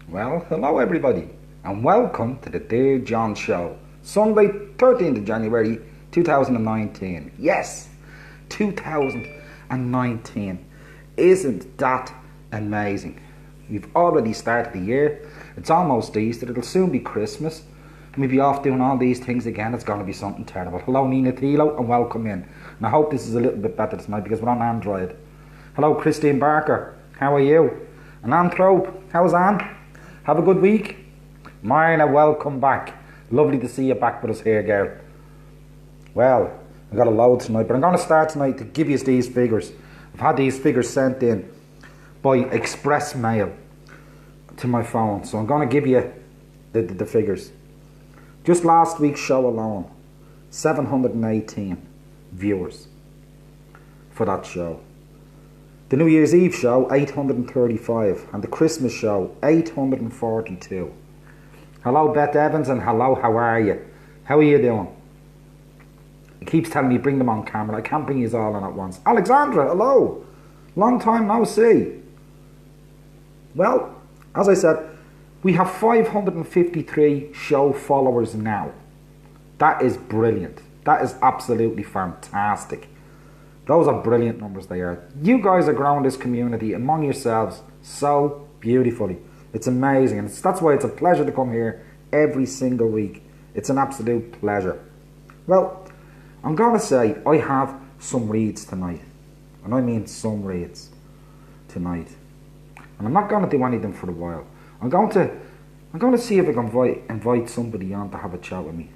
Well, hello everybody, and welcome to the Dear John Show, Sunday, 13th of January 2019. Yes, 2019. Isn't that amazing? We've already started the year. It's almost Easter. It'll soon be Christmas. We'll be off doing all these things again. It's going to be something terrible. Hello, Nina Thilo, and welcome in. And I hope this is a little bit better tonight because we're on Android. Hello, Christine Barker. How are you? And Anthrope. How's Anne? Have a good week. Marna, welcome back. Lovely to see you back with us here, girl. Well, I've got a load tonight, but I'm going to start tonight to give you these figures. I've had these figures sent in by express mail to my phone, so I'm going to give you the figures. Just last week's show alone, 718 viewers for that show. The New Year's Eve show, 835, and the Christmas show, 842. Hello, Beth Evans, and hello, how are you? How are you doing? He keeps telling me bring them on camera. I can't bring you all on at once. Alexandra, hello. Long time no see. Well, as I said, we have 553 show followers now. That is brilliant. That is absolutely fantastic. Those are brilliant numbers they are. You guys are growing this community among yourselves so beautifully. It's amazing. And that's why it's a pleasure to come here every single week. It's an absolute pleasure. Well, I'm going to say I have some reads tonight. And I mean some reads tonight. And I'm not going to do anything for a while. I'm going to see if I can invite somebody on to have a chat with me.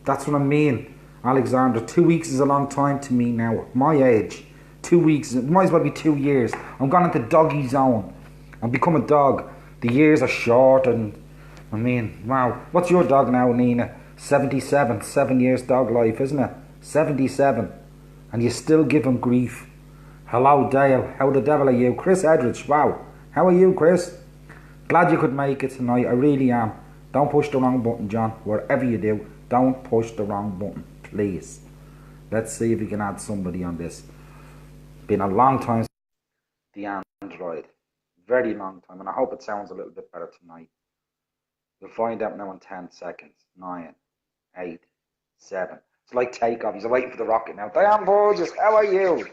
That's what I mean. Alexander, 2 weeks is a long time to me now. My age. 2 weeks, it might as well be 2 years. I'm gone into doggy zone. I've become a dog. The years are short and, I mean, wow. What's your dog now, Nina? 77. 7 years dog life, isn't it? 77. And you still give him grief. Hello, Dale. How the devil are you? Chris Edridge, wow. How are you, Chris? Glad you could make it tonight. I really am. Don't push the wrong button, John. Whatever you do, don't push the wrong button. Please. Let's see if we can add somebody on this. Been a long time since the Android. Very long time. And I hope it sounds a little bit better tonight. You'll find out now in 10 seconds. 9, 8, 7. It's like takeoff. He's waiting for the rocket now. Diane Burgess, how are you?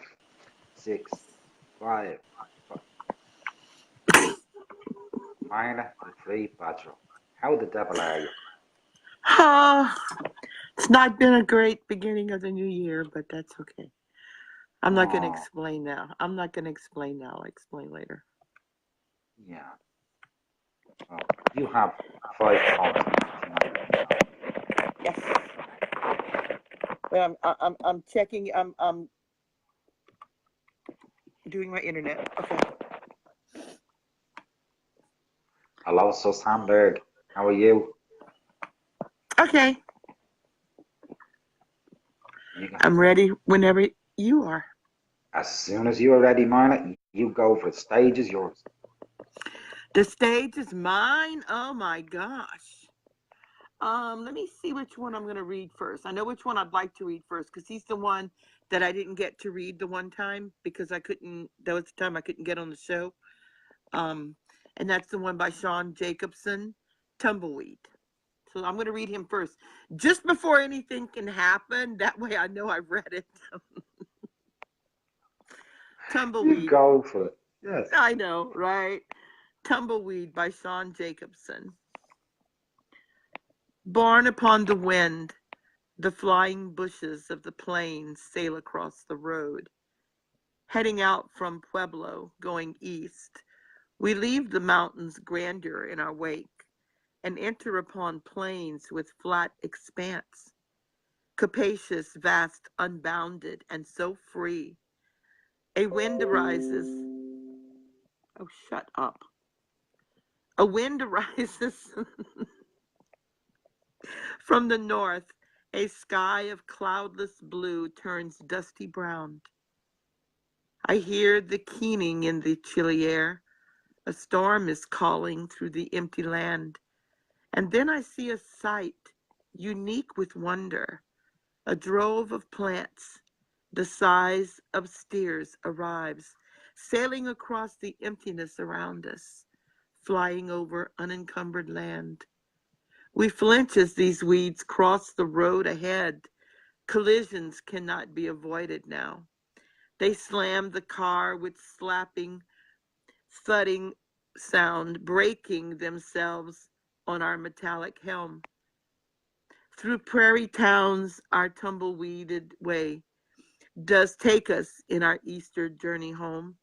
6, 5, 4. Marna, the free Badger. How the devil are you? It's not been a great beginning of the new year, but that's okay. I'm not going to explain now. I'll explain later. Yeah. Well, you have 5 comments tonight. Yes. Well, I'm checking. I'm doing my internet. Okay. Hello, Sus Hamburg. How are you? Okay. I'm ready whenever you are. As soon as you are ready, Marna, you go for it. Stage is yours. The stage is mine. Oh my gosh. Let me see which one I'm going to read first. I know which one I'd like to read first because he's the one that I didn't get to read the one time because I couldn't. That was the time I couldn't get on the show. And that's the one by Sean Jacobson, Tumbleweed. So I'm going to read him first, just before anything can happen. That way I know I've read it. Tumbleweed. You go for it. Yes. I know, right? Tumbleweed by Sean Jacobson. Borne upon the wind, the flying bushes of the plains sail across the road. Heading out from Pueblo, going east, we leave the mountain's grandeur in our wake and enter upon plains with flat expanse, capacious, vast, unbounded, and so free. A wind arises. Oh, shut up. A wind arises from the north. A sky of cloudless blue turns dusty brown. I hear the keening in the chilly air. A storm is calling through the empty land. And then I see a sight unique with wonder. A drove of plants, the size of steers, arrives, sailing across the emptiness around us, flying over unencumbered land. We flinch as these weeds cross the road ahead. Collisions cannot be avoided now. They slam the car with slapping, thudding sound, breaking themselves on our metallic helm. Through prairie towns, our tumbleweeded way does take us in our Easter journey home.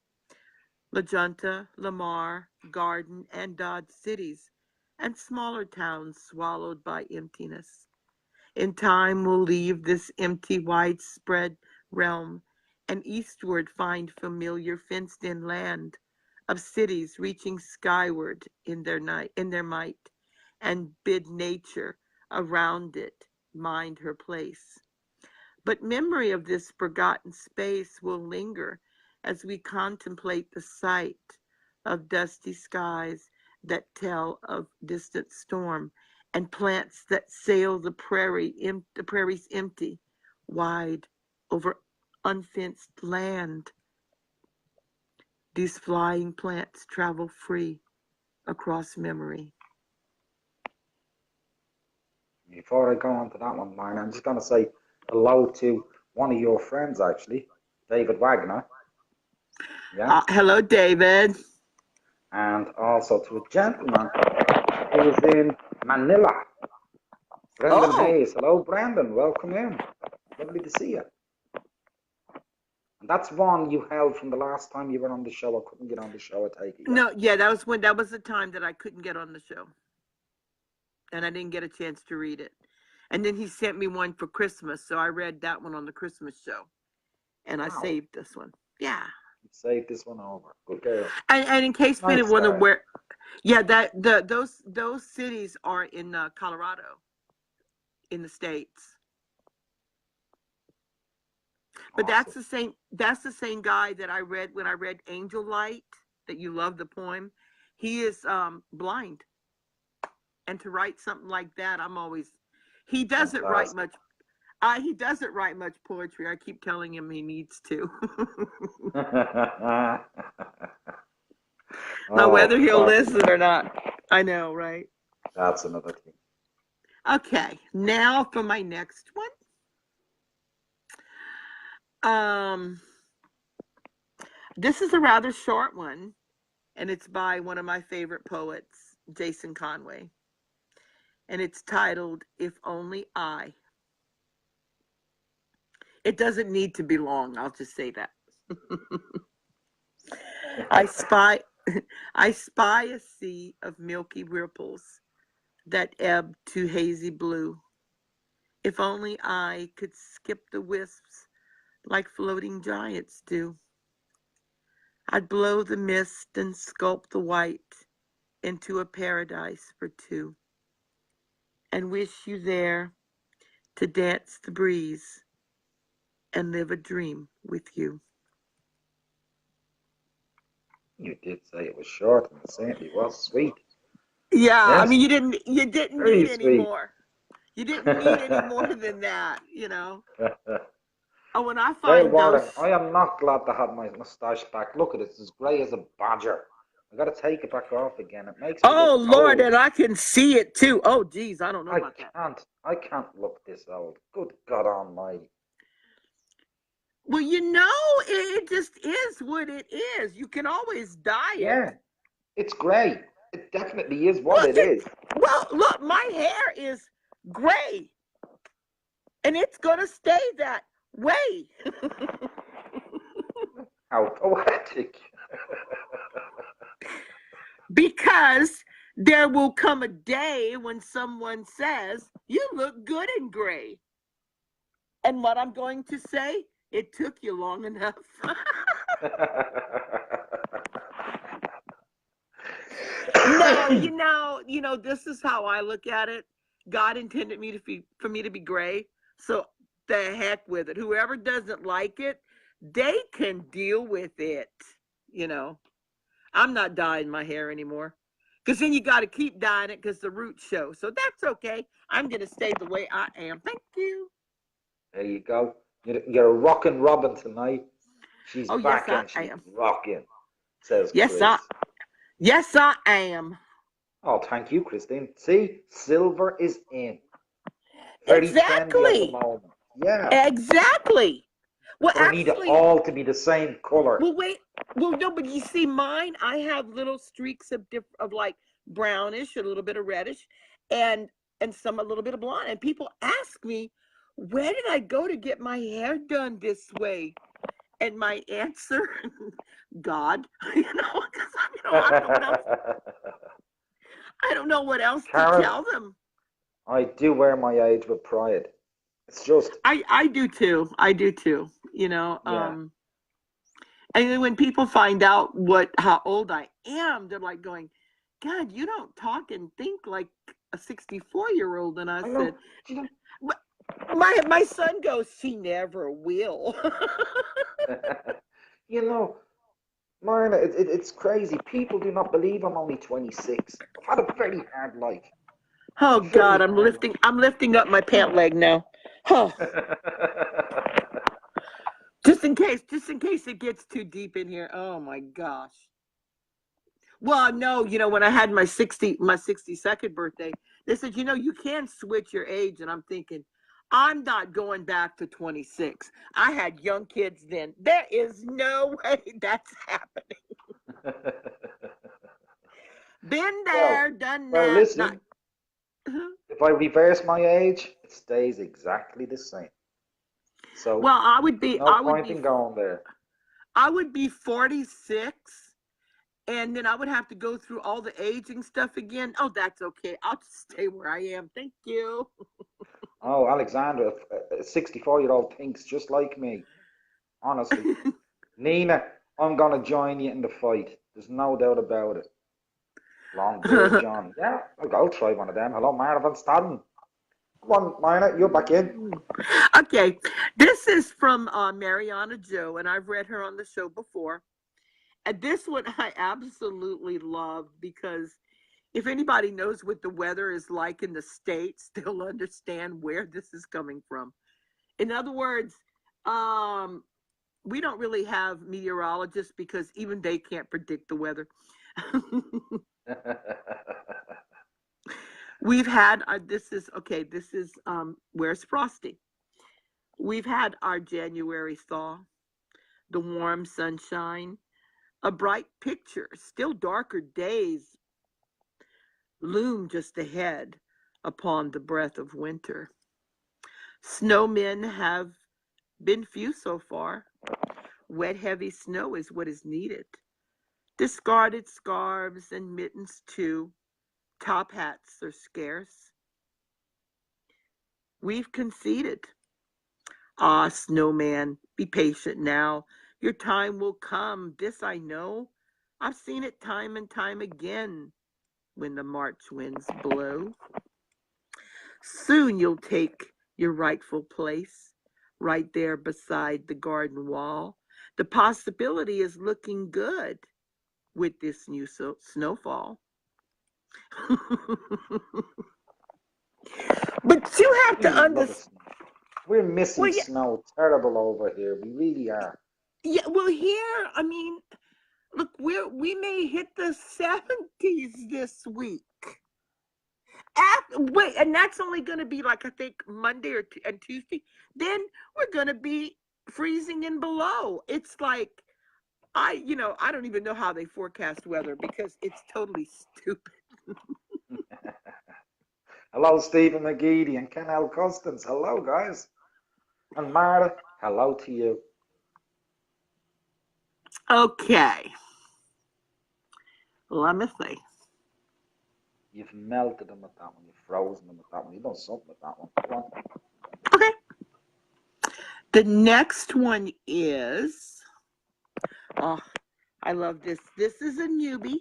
La Junta, Lamar, Garden, and Dodge cities, and smaller towns swallowed by emptiness. In time, we'll leave this empty, widespread realm and eastward find familiar fenced-in land of cities reaching skyward in their might, and bid nature around it mind her place. But memory of this forgotten space will linger as we contemplate the sight of dusty skies that tell of distant storm, and plants that sail the prairies empty, wide over unfenced land. These flying plants travel free across memory. Before I go on to that one, Marna, I'm just going to say hello to one of your friends, actually, David Wagner. Yeah. Hello, David. And also to a gentleman who is in Manila, Brendan Hayes. Hello, Brendan. Welcome in. Lovely to see you. And that's one you held from the last time you were on the show. I couldn't get on the show, I take it. No, yeah, that was the time that I couldn't get on the show. And I didn't get a chance to read it. And then he sent me one for Christmas, so I read that one on the Christmas show. And I saved this one. Yeah. You saved this one over. Good girl. And in case we didn't want to wear, yeah, those cities are in Colorado, in the States. But awesome. That's the same guy that I read when I read Angel Light, that you love the poem. He is blind. And to write something like that, he doesn't write much. He doesn't write much poetry. I keep telling him he needs to. Now, whether he'll listen or not, I know, right? That's another thing. Okay, now for my next one. This is a rather short one, and it's by one of my favorite poets, Jason Conway. And it's titled, If Only I. It doesn't need to be long, I'll just say that. I spy a sea of milky ripples that ebb to hazy blue. If only I could skip the wisps like floating giants do. I'd blow the mist and sculpt the white into a paradise for two, and wish you there to dance the breeze and live a dream with you. You did say it was short, and it certainly was sweet. Yeah, yes. I mean, you didn't Very need any more. You didn't need any more than that, you know. Oh, when I find those... I am not glad to have my moustache back. Look at it, it's as grey as a badger. I got to take it back off again. It makes me look Lord, old. And I can see it too. Oh, geez, I don't know about that. I can't look this old. Good God Almighty. Well, you know, it just is what it is. You can always dye it. Yeah, it's grey. It definitely is what it is. Well, look, my hair is gray, and it's going to stay that way. How poetic. Because there will come a day when someone says, you look good in gray. And what I'm going to say, it took you long enough. No, you know, this is how I look at it. God intended for me to be gray, so the heck with it. Whoever doesn't like it, they can deal with it. You know, I'm not dyeing my hair anymore, because then you got to keep dyeing it because the roots show. So that's okay. I'm gonna stay the way I am. Thank you. There you go. You're a rockin' Robin tonight. She's back and she's rocking. Says yes, Chris. Yes, I am. Oh, thank you, Christine. See, silver is in. Very trendy at the Exactly. moment. Yeah. Exactly. Well, But I need it actually, all to be the same color. well, wait. Well, no, but you see, mine, I have little streaks of like brownish, a little bit of reddish, and some a little bit of blonde. And people ask me, where did I go to get my hair done this way? And my answer, God, because I don't know what else. I don't know what else to Karen, tell them. I do wear my age with pride. It's just, I do too. I do too. yeah. And then when people find out how old I am, they're like going, God, you don't talk and think like a 64-year-old. And I I said, know. You know. my son goes, she never will. You know, Marna, it's crazy. People do not believe I'm only 26. I've had a very hard life. Oh God, Very I'm hard lifting I'm lifting up my pant leg now. Oh, life. just in case it gets too deep in here. Oh my gosh. Well, no, when I had my 62nd birthday, they said, you can switch your age. And I'm thinking, I'm not going back to 26. I had young kids then. There is no way that's happening. Been well, there, done well, that. Not. listen. If I reverse my age, it stays exactly the same. So Well, there's no point in going there. I would be 46, and then I would have to go through all the aging stuff again. Oh, that's okay. I'll just stay where I am. Thank you. Oh, Alexandra, a 64-year-old thinks just like me. Honestly. Nina, I'm going to join you in the fight. There's no doubt about it. Long beard, John. Yeah, I'll go try one of them. Hello, Marvin Staden. Come on, Mina, you're back in. Okay, this is from Mariana Joe, and I've read her on the show before. And this one I absolutely love because if anybody knows what the weather is like in the States, they'll understand where this is coming from. In other words, um, we don't really have meteorologists because even they can't predict the weather. We've had this is okay. This is where's Frosty? We've had our January thaw, the warm sunshine, a bright picture. Still darker days loom just ahead upon the breath of winter. Snowmen have been few so far. Wet, heavy snow is what is needed. Discarded scarves and mittens, too. Top hats are scarce. We've conceded. Ah, snowman, be patient now. Your time will come. This I know. I've seen it time and time again when the March winds blow. Soon you'll take your rightful place right there beside the garden wall. The possibility is looking good with this new snowfall. But you have to We love understand. it. We're missing Well, yeah, snow terrible over here. We really are. yeah. Well, here, I mean, look, we may hit the 70s this week. Wait, and that's only going to be like I think Monday and Tuesday. Then we're going to be freezing and below. It's like I don't even know how they forecast weather because it's totally stupid. Hello, Stephen McGeady and Ken L. Custance. Hello, guys. And Mara, hello to you. Okay, let me see. You've melted them with that one. You've frozen them with that one. You've done something with that one. Go on. Okay, the next one is. Oh, I love this. This is a newbie.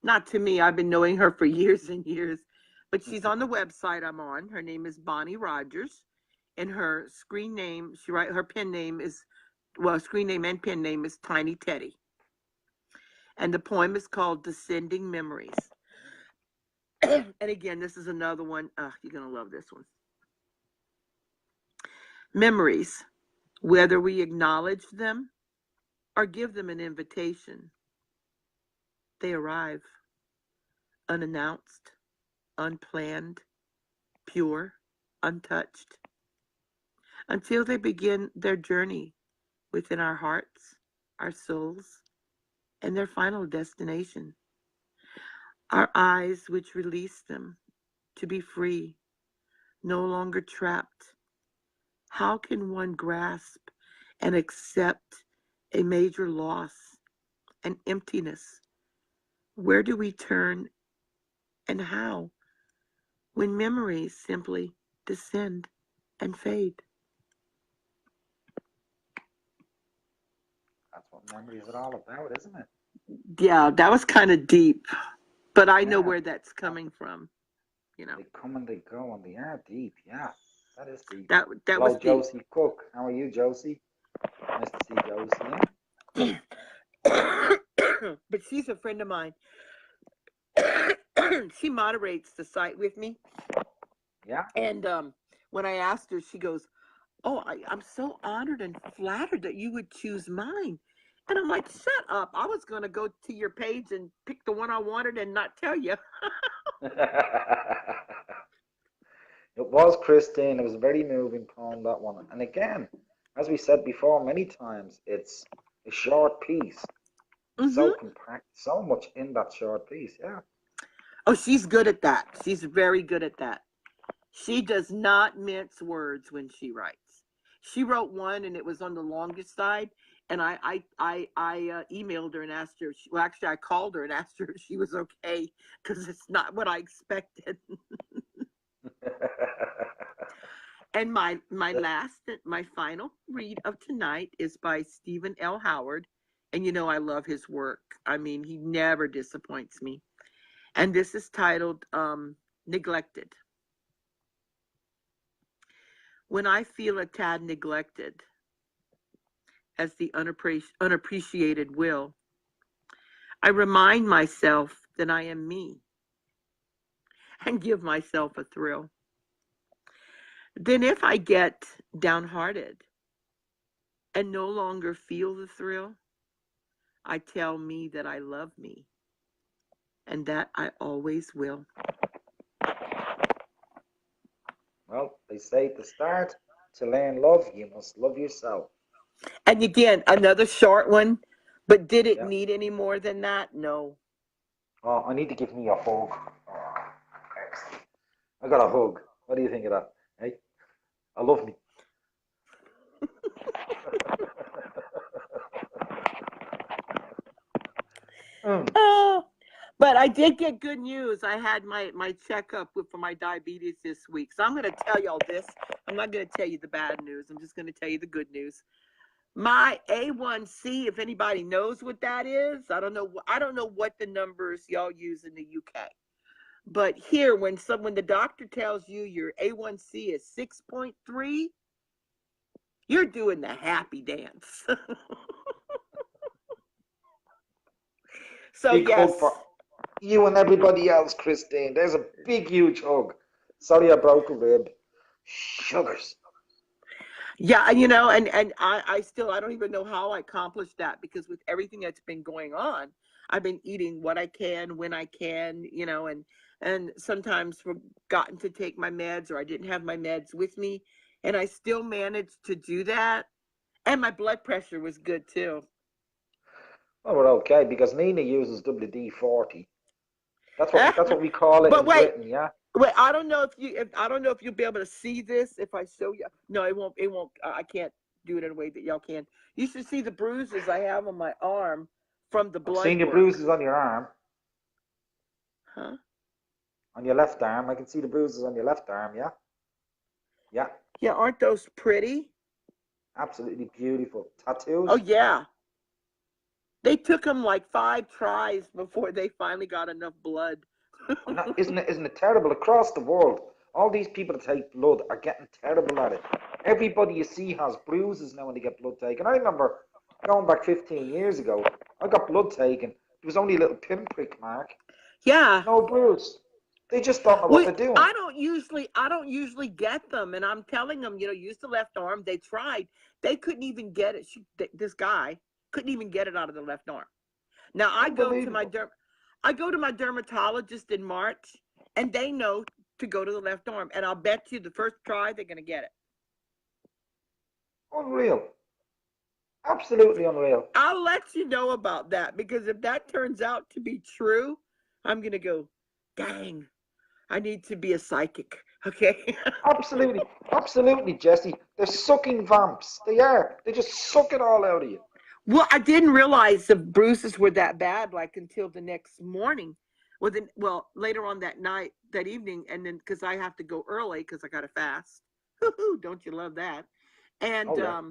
Not to me. I've been knowing her for years and years, but she's on the website I'm on. Her name is Bonnie Rogers, and her screen name, her pen name is, well, screen name and pen name is Tiny Teddy. And the poem is called Descending Memories. And again, this is another one. You're going to love this one. Memories, whether we acknowledge them or give them an invitation, they arrive, unannounced, unplanned, pure, untouched, until they begin their journey within our hearts, our souls, and their final destination. Our eyes which release them to be free, no longer trapped. How can one grasp and accept a major loss, an emptiness? Where do we turn and how when memories simply descend and fade? That's what memory is all about, isn't it? Yeah, that was kind of deep, but I know Yeah, where that's coming from, you know. they come and they go and they are deep. Yeah, that is deep. That was Hello, deep. Josie Cook. How are you, Josie? Nice to see Josie. But she's a friend of mine. She moderates the site with me. Yeah. And when I asked her, she goes, "Oh, I'm so honored and flattered that you would choose mine." And I'm like, "Shut up. I was going to go to your page and pick the one I wanted and not tell you." It was Christine. It was a very moving poem, that one. And again, as we said before many times, it's a short piece. So Mm-hmm. compact, so much in that short piece. Yeah. Oh, she's good at that. She's very good at that. She does not mince words when she writes. She wrote one and it was on the longest side. And I emailed her and asked her. Well, actually, I called her and asked her if she was okay because it's not what I expected. And my final read of tonight is by Stephen L. Howard, and you know I love his work. I mean, he never disappoints me. And this is titled "Neglected." When I feel a tad neglected, as the unappreciated will, I remind myself that I am me and give myself a thrill. Then, if I get downhearted and no longer feel the thrill, I tell me that I love me and that I always will. Well, they say to start to learn love, you must love yourself. And again, another short one, but did it Yeah. need any more than that? No. Oh, I need to give me a hug. Oh, I got a hug. What do you think of that? Hey, I love me. Mm. Oh, but I did get good news. I had my checkup for my diabetes this week. So I'm going to tell y'all this. I'm not going to tell you the bad news. I'm just going to tell you the good news. My A1C, if anybody knows what that is, I don't know. I don't know what the numbers y'all use in the UK. But here, when the doctor tells you your A1C is 6.3, you're doing the happy dance. So Big hug yes. for you and everybody else, Christine. There's a big, huge hug. Sorry I broke a rib. Sugars. Yeah, and I still I don't even know how I accomplished that because with everything that's been going on, I've been eating what I can when I can, and sometimes forgotten to take my meds or I didn't have my meds with me, and I still managed to do that, and my blood pressure was good too. Oh, we're okay because Nina uses WD-40. That's what we call it But in wait, Britain, yeah? wait, I don't know if I don't know if you'll be able to see this if I show you. No, it won't I can't do it in a way that y'all can. You should see the bruises I have on my arm from the I've blood seen your work. bruises on your arm, Huh? on your left arm. I can see the bruises on your left arm, yeah? Yeah, Yeah, aren't those pretty? absolutely beautiful. Oh Tattoos? yeah. They took them like 5 tries before they finally got enough blood. And that, isn't it terrible? Across the world, all these people that take blood are getting terrible at it. Everybody you see has bruises now when they get blood taken. I remember going back 15 years ago, I got blood taken. There was only a little pinprick mark, Yeah. no bruise. They just don't know what We they're doing. I don't usually get them, and I'm telling them, use the left arm. They tried. They couldn't even get it. This guy couldn't even get it out of the left arm. Now I go to my Unbelievable. I go to my dermatologist in March, and they know to go to the left arm. And I'll bet you the first try, they're going to get it. Unreal. Absolutely unreal. I'll let you know about that, because if that turns out to be true, I'm going to go, dang, I need to be a psychic. Okay. Absolutely. Absolutely, Jesse. They're sucking vamps. They are. They just suck it all out of you. Well, I didn't realize the bruises were that bad, like until the next morning. Well, later on that night, that evening, and then because I have to go early because I got to fast. Don't you love that? And Oh, yeah.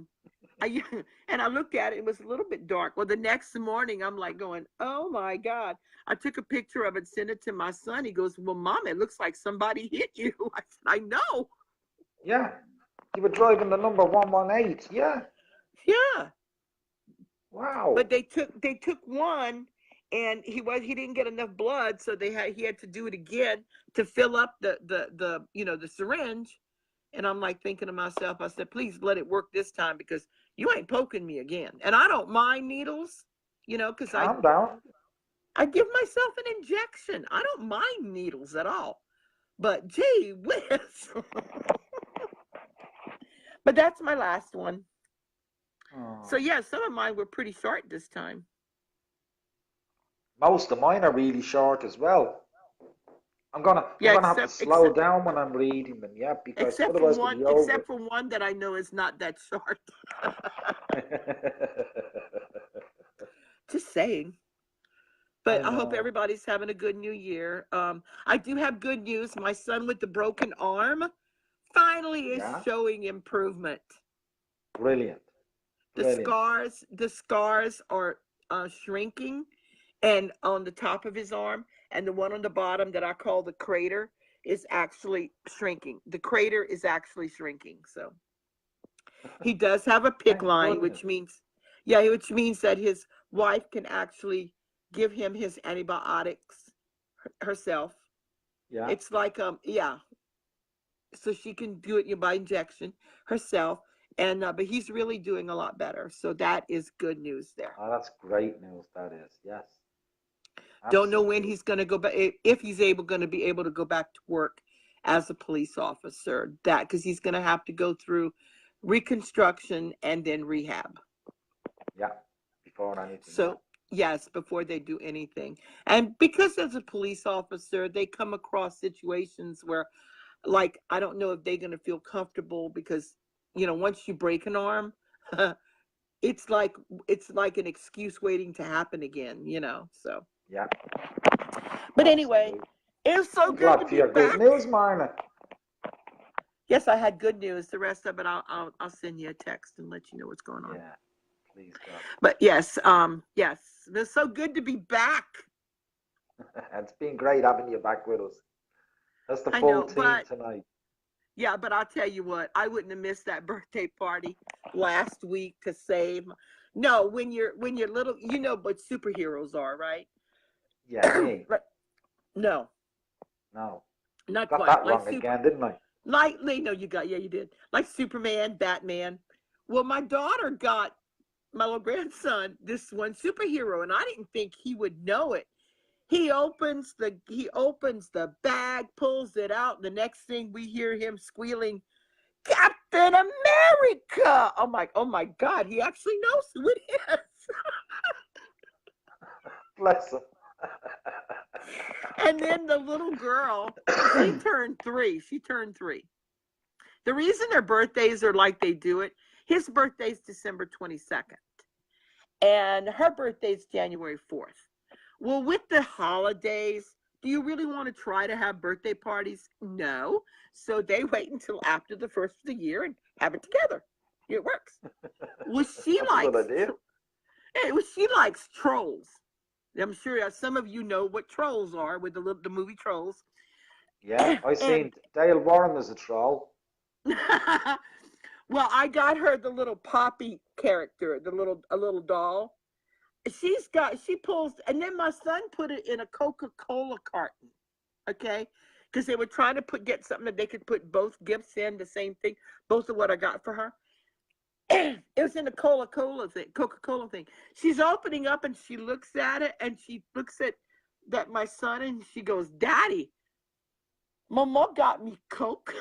I and I looked at it. It was a little bit dark. Well, the next morning, I'm like going, "Oh my God!" I took a picture of it, sent it to my son. He goes, "Well, Mom, it looks like somebody hit you." I said, "I know." Yeah. You were driving the number 118. Yeah. Yeah. Wow. But they took one, and he didn't get enough blood, so he had to do it again to fill up the syringe. And I'm like thinking to myself, I said, please let it work this time, because you ain't poking me again. And I don't mind needles, because I Calm down. I give myself an injection. I don't mind needles at all. But gee whiz. But that's my last one. So Oh. yeah, some of mine were pretty short this time. Most of mine are really short as well. I'm Yeah, gonna have to except slow except down when I'm reading them, yeah, because except for otherwise we'll one be over. except for one that I know is not that short. Just saying. I But I hope know. everybody's having a good new year. I do have good news. My son with the broken arm finally is Yeah, showing improvement. brilliant, The brilliant. scars are shrinking, and on the top of his arm, and the one on the bottom that I call the crater is actually shrinking. The crater is actually shrinking. So he does have a PIC Thank line, goodness. which means, yeah, which means that his wife can actually give him his antibiotics herself. Yeah, It's like yeah, so she can do it by injection herself, and but he's really doing a lot better. So that is good news there. oh, that's great news. That is, yes, Don't know when absolutely. he's going to go back, if he's going to be able to go back to work as a police officer. That because he's going to have to go through reconstruction and then rehab. Yeah, before anything. Yeah, So, yes, before they do anything. And because as a police officer, they come across situations where, like, I don't know if they're going to feel comfortable because, once you break an arm, it's like it's like an excuse waiting to happen again. So, yeah, but anyway, absolutely. it was so I'm good to glad for be your good back. news, Marna. Yes, I had good news. The rest of it, I'll send you a text and let you know what's going on. Yeah, please God. But yes, yes, it's so good to be back. It's been great having you back with us. That's the I full know, team but tonight. yeah, but I'll tell you what, I wouldn't have missed that birthday party last week to save. No, when you're little, you know what superheroes are, right? Yeah, me. Like, no, No, not got quite. that wrong again, didn't I? No, you did. Like Superman, Batman. Well, my daughter got my little grandson this one superhero, and I didn't think he would know it. He opens the bag, pulls it out. The next thing we hear him squealing, Captain America. Oh my God, he actually knows who it is. Bless him. And then the little girl, she turned 3. She turned 3. The reason their birthdays are like they do it, his birthday's December 22nd, and her birthday's January 4th. Well, with the holidays, do you really want to try to have birthday parties? No. So they wait until after the first of the year and have it together. It works. Well, she That's a good likes idea. she likes trolls. I'm sure some of you know what trolls are with the movie Trolls. Yeah, I And seen Dale Warren as a troll. well, I got her the little Poppy character, a little doll. She pulls, and then my son put it in a Coca-Cola carton, okay, because they were trying to get something that they could put both gifts in, the same thing, both of what I got for her. It was in the Coca-Cola thing. She's opening up and she looks at it, and she looks at that my son, and she goes, Daddy, Mama got me Coke.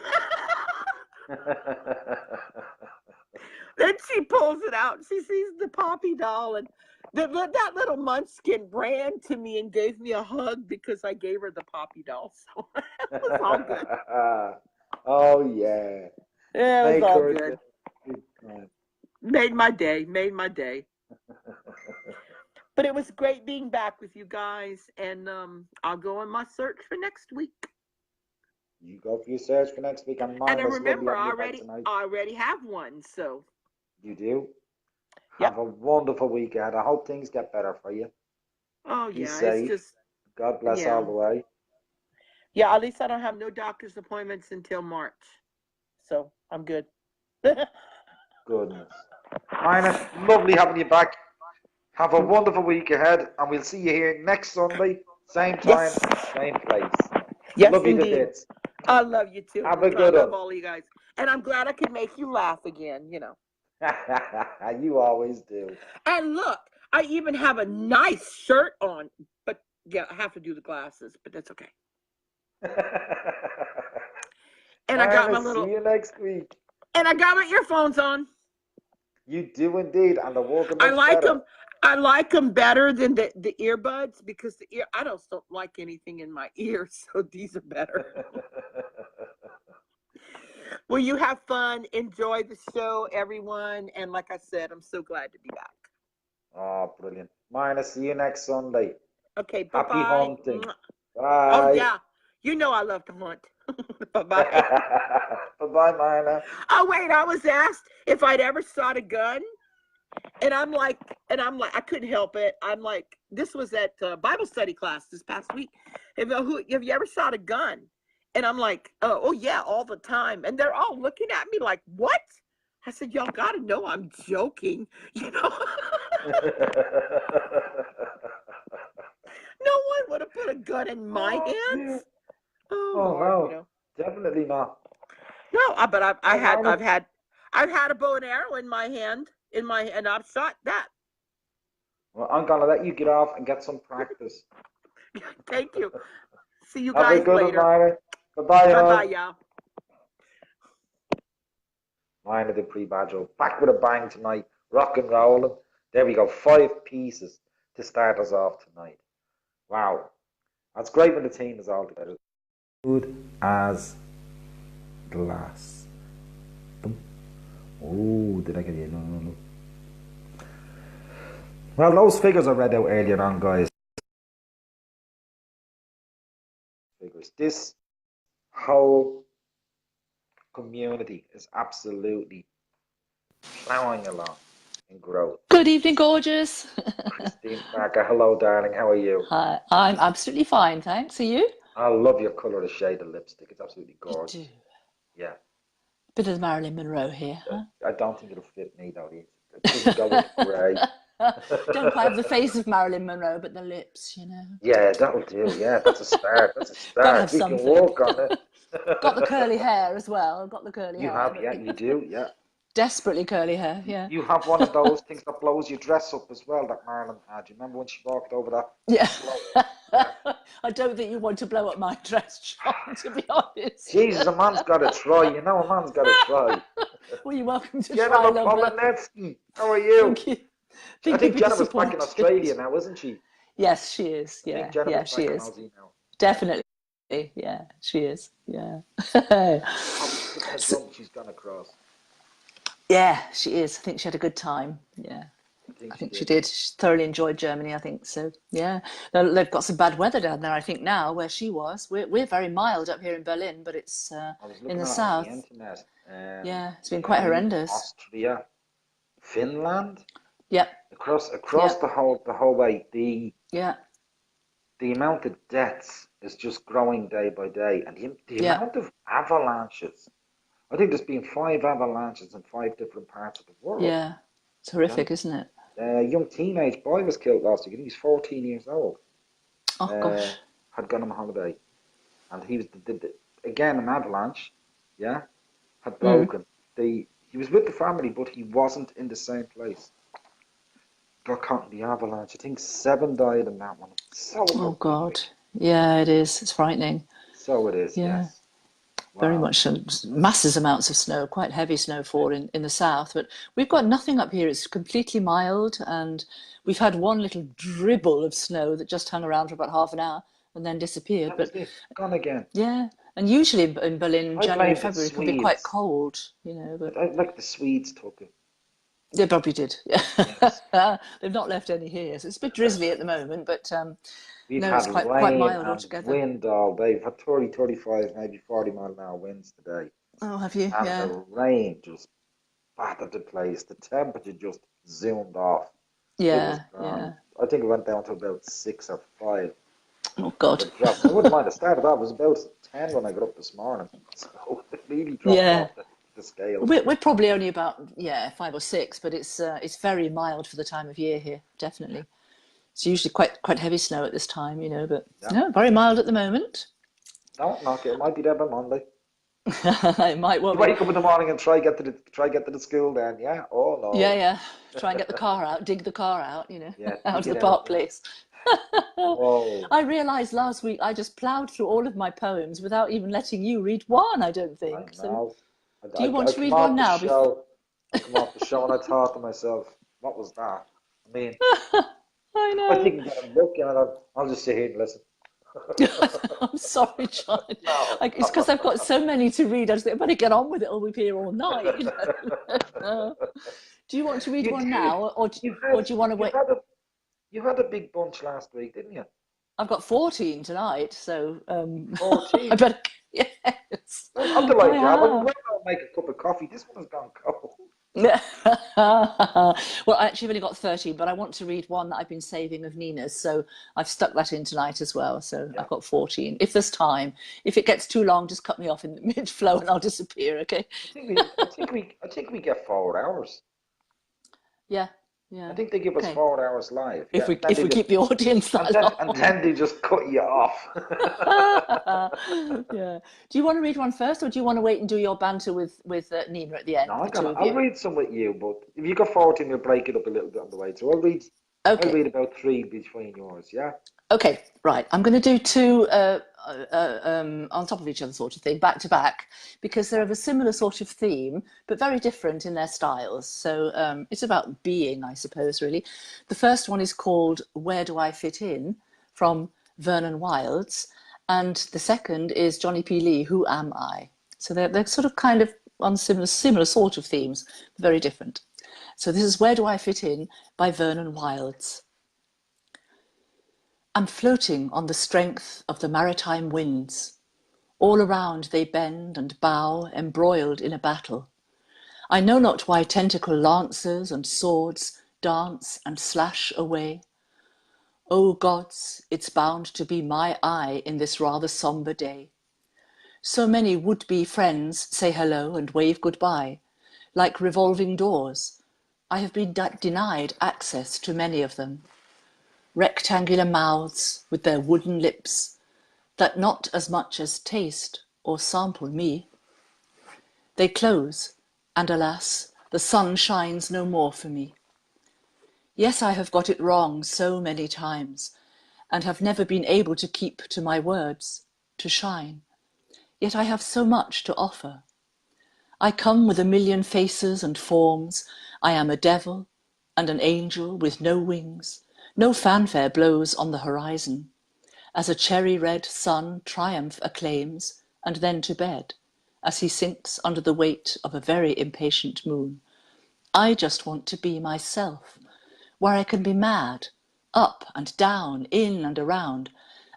Then she pulls it out. She sees the Poppy doll, and that little munchkin ran to me and gave me a hug because I gave her the Poppy doll. So it was all good. Oh yeah. Yeah, it was Make all her a good. good time. Made my day. Made my day. But it was great being back with you guys, and I'll go on my search for next week. You go for your search for next week, and And mine I was lovely remember, having I you back tonight. already have one. So, You do. Have yep. a wonderful week ahead. I hope things get better for you. Oh Be yeah, it's safe. just God bless all yeah, the way. yeah. At least I don't have no doctor's appointments until March, so I'm good. Goodness. Mina, lovely having you back. Have a wonderful week ahead, and we'll see you here next Sunday, same time, Yes, same place. yes, Love you to indeed. bits. I love you too. Have a I good love one. all you guys, and I'm glad I could make you laugh again. You always do. And look, I even have a nice shirt on, but yeah, I have to do the glasses, but that's okay. And I got my Mina, see little, you next week. and I got my earphones on. You do indeed, and they're working I much like better. them. I like them better than the earbuds because I don't like anything in my ears, so these are better. Well, you have fun. Enjoy the show, everyone. And like I said, I'm so glad to be back. Oh, brilliant. Mina, see you next Sunday. Okay, Happy bye-bye. hunting. Oh, Bye. yeah. You know I love to hunt. Bye-bye. Bye-bye, Mina. Oh, wait, I was asked if I'd ever shot a gun. And I'm like, I couldn't help it. I'm like, this was at Bible study class this past week. Have you ever shot a gun? And I'm like, oh yeah, all the time. And they're all looking at me like, what? I said, y'all got to know I'm joking. No one would have put a gun in my Oh, dear. hands. Oh Oh, Lord, no. Definitely not. No, but Oh, Mina. I've had a bow and arrow in my hand, and I've shot that. Well, I'm gonna let you get off and get some practice. Thank you. See you Have a guys good one, later. Mina. Bye-bye, Bye-bye, all. y'all. Mina the pre-badger. Back with a bang tonight. Rock and rolling. There we go. 5 pieces to start us off tonight. Wow. That's great when the team is all together. Good as glass. Oh, did I get you? No. Well, those figures I read out earlier on, guys. Figures. This whole community is absolutely plowing along in growth. Good evening, gorgeous. Christine Parker, hello, darling. How are you? Hi, I'm absolutely fine, thanks. Are you? I love your colour, the shade of lipstick. It's absolutely You do. gorgeous. Yeah. Bit of Marilyn Monroe here, huh? I don't think it'll fit me though. It doesn't go with grey. Don't quite have the face of Marilyn Monroe, but the lips, you know. Yeah, that'll do. Yeah, that's a start. That's a Gotta have start. We can something. work on it. Got the curly hair as well. Got the curly You hair. have, yeah, you do, yeah. Desperately curly hair, yeah. You have one of those things that blows your dress up as well that Marilyn had. You remember when she walked over that? Yeah. Yeah. I don't think you want to blow up my dress, John, to be honest. Jesus, a man's got to try. You know, a man's got to try. Well, you're welcome to Jennifer try, lovely. Polonetsky, how are you? Thank you. I think you'd be Jennifer's back in disappointed. Australia now, isn't she? Yes, she is. I Yeah, think Jennifer's yeah, back she in is. Aussie now. Definitely. Yeah, she is. Yeah. Probably took the jump she's gone across. Yeah, she is. I think she had a good time. Yeah. I I think she did. She thoroughly enjoyed Germany, I think. So, yeah. They've got some bad weather down there, I think, now, where she was. We're very mild up here in Berlin, but it's in the south. On the internet. Yeah, it's been quite horrendous. Austria, Finland. Yep. Across Yep. the whole way. Yeah. The amount of deaths is just growing day by day, and the Yeah. amount of avalanches. I think there's been 5 avalanches in 5 different parts of the world. Yeah. It's horrific, isn't it? A young teenage boy was killed last week. He was 14 years old. Oh, gosh. Had gone on holiday, and he was again an avalanche. Yeah, had broken. He was with the family, but he wasn't in the same place. got caught in the avalanche. I think 7 died in that one. So Oh God. horrific. Yeah, it is. It's frightening. So it is, Yeah. yes. Very Wow. much masses amounts of snow, quite heavy snowfall in the south, but we've got nothing up here. It's completely mild, and we've had one little dribble of snow that just hung around for about half an hour and then disappeared. That was But it. Gone again. yeah, and usually in Berlin, I January, blame the February can be quite Swedes. cold, you know, but Like the Swedes took it. they probably did. Yes. Yeah. They've not left any here, so it's a bit drizzly at the moment, but We've no, had it's quite rain mild and altogether. wind all day. We've had 30, 35, maybe 40 mile an hour winds today. Oh, have you? And the Yeah. rain just battered the place. The temperature just zoomed off. It was Yeah, gone. yeah. I think it went down to about 6 or 5. Oh And God. it dropped. I wouldn't mind. It started off, it was about 10 when I got up this morning. So it really dropped Yeah. off the scale. We're probably only about, yeah, 5 or 6, but it's very mild for the time of year here, definitely. It's usually quite heavy snow at this time, you know, but Yeah. no, very mild at the moment. Don't knock it. It might be there by Monday. It might well You be. wake up in the morning and try get to the school then, yeah? Yeah, Oh yeah. Try and get the car out, dig the car out, you know, no. Yeah, out dig of the it out, park yeah. place. Whoa. I realised last week I just ploughed through all of my poems without even letting you read one, I don't I think. So know. do you want I to come read one off the now? show. I come off the show and I thought to myself, what was that? I mean, I I know. didn't get a book, and I'll just sit here and listen. I'm sorry, John. No. It's because I've got so many to read. I just think I better get on with it, or we'll be here all night. You know? Do you want to read You one did. now, You or had do you want to you wait? had a you had a big bunch last week, didn't you? I've got 14 tonight, so I 14. better. Yes, I'm I delighted you have. I'm have. going to make a cup of coffee. This one has gone cold. Well, I actually only got 13, but I want to read one that I've been saving of Nina's, so I've stuck that in tonight as well. So Yeah. I've got 14. If there's time, if it gets too long, just cut me off in the mid-flow and I'll disappear. Okay? I think we get 4 hours. Yeah, I yeah. think they give us Okay. 4 hours live. If Yeah, we if we keep the audience that and long. then they just cut you off. Yeah. Do you want to read one first, or do you want to wait and do your banter with Nina at the No, end, the two of I'll you? read some with you, but if you got 14, we'll break it up a little bit on the way. So I'll Okay. read about 3 between yours, yeah? Okay, right. I'm going to do two on top of each other, sort of thing, back to back, because they're of a similar sort of theme, but very different in their styles. So it's about being, I suppose, really. The first one is called Where Do I Fit In? From Vernon Wilds. And the second is Johnny P. Lee, Who Am I? So they're sort of kind of on similar sort of themes, very different. So this is Where Do I Fit In? By Vernon Wilds. I'm floating on the strength of the maritime winds. All around they bend and bow, embroiled in a battle. I know not why tentacle lancers and swords dance and slash away. O gods, it's bound to be my eye in this rather sombre day. So many would-be friends say hello and wave goodbye. Like revolving doors, I have been denied access to many of them. Rectangular mouths with their wooden lips that not as much as taste or sample me. They close, and alas, the sun shines no more for me. Yes, I have got it wrong so many times, and have never been able to keep to my words, to shine. Yet I have so much to offer. I come with a million faces and forms. I am a devil and an angel with no wings. No fanfare blows on the horizon, as a cherry-red sun triumph acclaims, and then to bed, as he sinks under the weight of a very impatient moon. I just want to be myself, where I can be mad, up and down, in and around,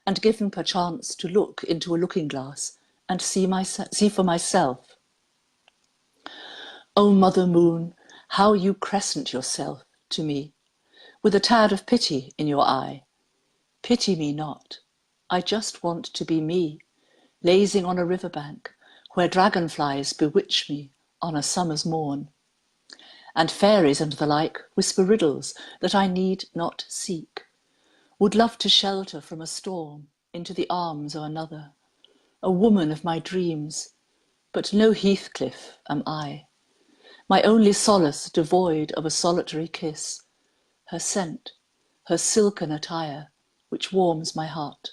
and given perchance to look into a looking-glass and see for myself. O Mother Moon, how you crescent yourself to me, with a tad of pity in your eye. Pity me not. I just want to be me, lazing on a riverbank, where dragonflies bewitch me on a summer's morn, and fairies and the like whisper riddles that I need not seek. Would love to shelter from a storm into the arms of another, a woman of my dreams, but no Heathcliff am I. My only solace devoid of a solitary kiss, her scent, her silken attire, which warms my heart.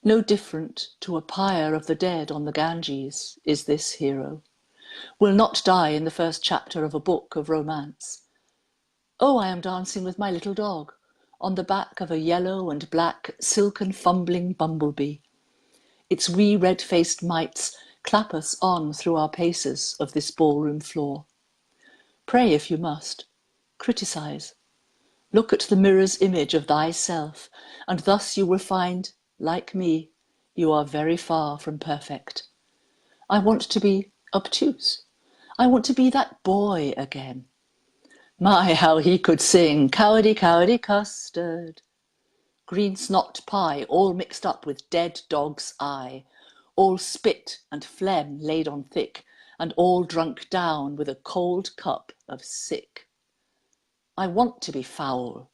No different to a pyre of the dead on the Ganges is this hero. Will not die in the first chapter of a book of romance. Oh, I am dancing with my little dog on the back of a yellow and black silken fumbling bumblebee. Its wee red-faced mites clap us on through our paces of this ballroom floor. Pray if you must, criticize. Look at the mirror's image of thyself, and thus you will find, like me, you are very far from perfect. I want to be obtuse. I want to be that boy again. My, how he could sing, cowardy, cowardy custard. Green snot pie, all mixed up with dead dog's eye, all spit and phlegm laid on thick, and all drunk down with a cold cup of sick. I want to be foul.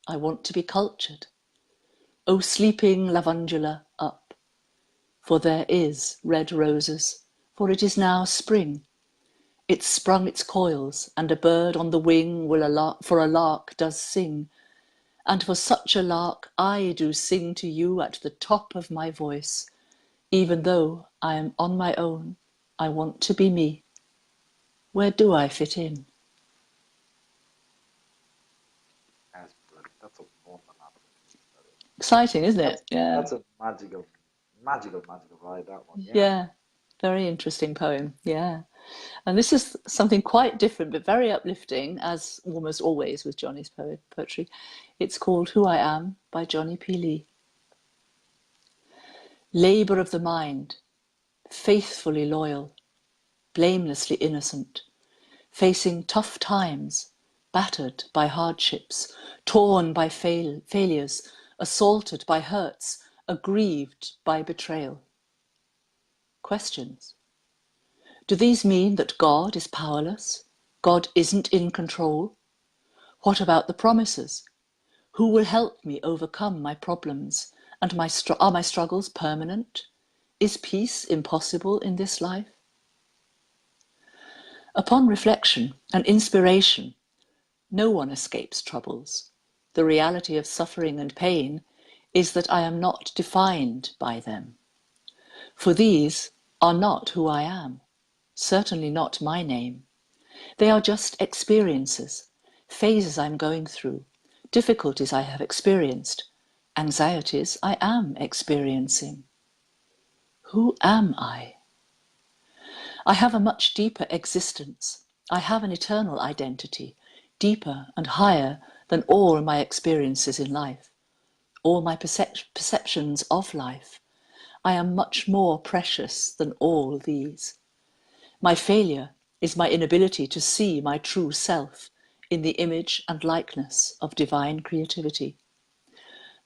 I want to be cultured. O sleeping lavandula, up, for there is red roses, for it is now spring. It's sprung its coils, and a bird on the wing will for a lark does sing, and for such a lark I do sing to you at the top of my voice. Even though I am on my own, I want to be me. Where do I fit in? That's brilliant. That's a wonderful. Exciting, isn't it? Yeah. That's a magical ride, that one. Yeah. Yeah. Very interesting poem. Yeah. And this is something quite different, but very uplifting, as almost always with Johnny's poetry. It's called Who I Am by Johnny P. Lee. Labour of the mind, faithfully loyal, blamelessly innocent, facing tough times, battered by hardships, torn by failures, assaulted by hurts, aggrieved by betrayal. Questions. Do these mean that God is powerless? God isn't in control? What about the promises? Who will help me overcome my problems? And are my struggles permanent? Is peace impossible in this life? Upon reflection and inspiration, no one escapes troubles. The reality of suffering and pain is that I am not defined by them. For these are not who I am, certainly not my name. They are just experiences, phases I'm going through, difficulties I have experienced, anxieties I am experiencing. Who am I? I have a much deeper existence. I have an eternal identity, deeper and higher than all my experiences in life, all my perceptions of life. I am much more precious than all these. My failure is my inability to see my true self in the image and likeness of divine creativity.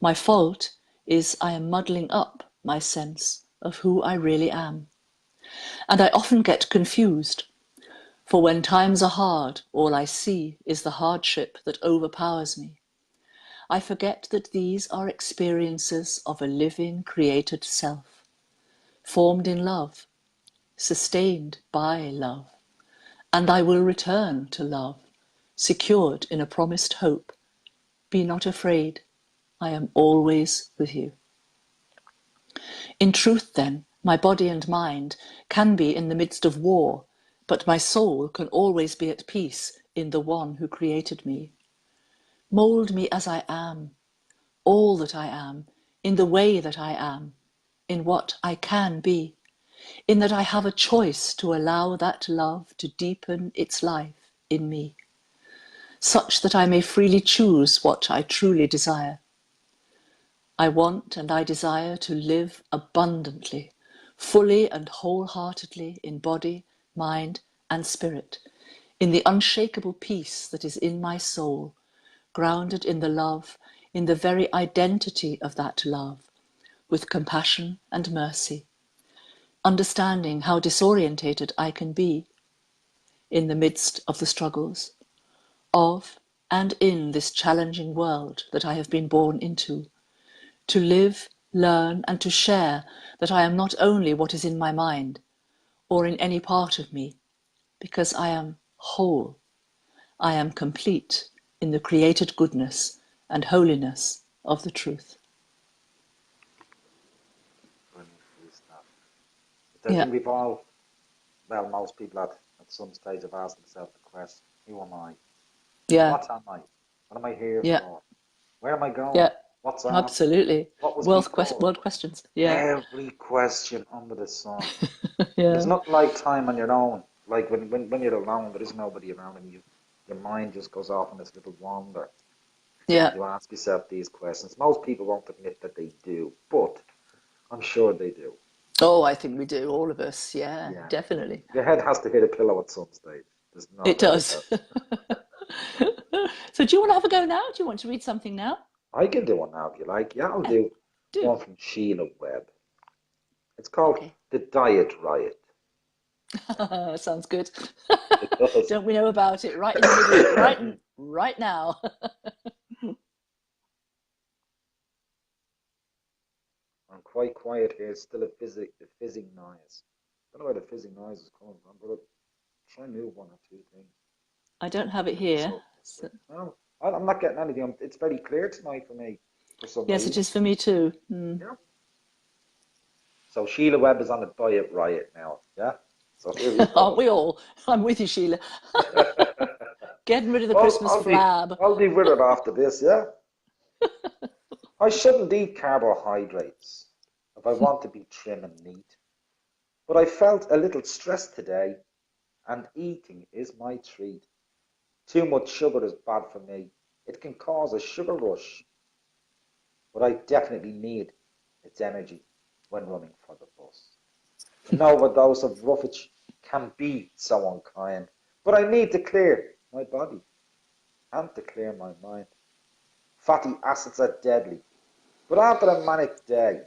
My fault is I am muddling up my sense of who I really am. And I often get confused, for when times are hard, all I see is the hardship that overpowers me. I forget that these are experiences of a living, created self, formed in love, sustained by love, and I will return to love, secured in a promised hope. Be not afraid, I am always with you. In truth, then, my body and mind can be in the midst of war, but my soul can always be at peace in the one who created me. Mould me as I am, all that I am, in the way that I am, in what I can be, in that I have a choice to allow that love to deepen its life in me, such that I may freely choose what I truly desire. I want and I desire to live abundantly, fully and wholeheartedly in body, mind, and spirit, in the unshakable peace that is in my soul, grounded in the love, in the very identity of that love, with compassion and mercy, understanding how disorientated I can be in the midst of the struggles of and in this challenging world that I have been born into, to live, learn, and to share that I am not only what is in my mind or in any part of me, because I am whole, I am complete in the created goodness and holiness of the truth. I Yeah, think we've all, well, most people at some stage have asked themselves the question, who am I? yeah, What am I? What am I here yeah, for? Where am I going? yeah, What's after? absolutely. What was before? World questions. Yeah, Every question under the sun. There's yeah, nothing like time on your own. Like when you're alone, there is nobody around and your mind just goes off on this little wander. And yeah. you ask yourself these questions. Most people won't admit that they do, but I'm sure they do. Oh, I think we do, all of us. Yeah, Yeah. definitely. Your head has to hit a pillow at some stage. There's no It doubt does. about it. So do you want to have a go now? Do you want to read something now? I can do one now if you like. Yeah, I'll Yeah, do do. one from Sheila Webb. It's called Okay. The Diet Riot. Sounds good. It does. Don't we know about it right in the middle, right now? I'm quite quiet here. It's still a fizzing noise. I don't know where the fizzing noise is coming from, but I'll try and move one or two things. I don't have it Just here. so. So, No, I'm not getting anything. It's very clear tonight for me, for some yes, it reason. is for me too. Mm. Yeah. So Sheila Webb is on a diet riot now. Yeah. So here we Aren't go. we all? I'm with you, Sheila. Getting rid of the Well, Christmas flab. I'll be with it after this. Yeah. I shouldn't eat carbohydrates if I want to be trim and neat. But I felt a little stressed today, and eating is my treat. Too much sugar is bad for me. It can cause a sugar rush, but I definitely need its energy when running for the bus. An overdose of roughage can be so unkind, but I need to clear my body and to clear my mind. Fatty acids are deadly, but after a manic day,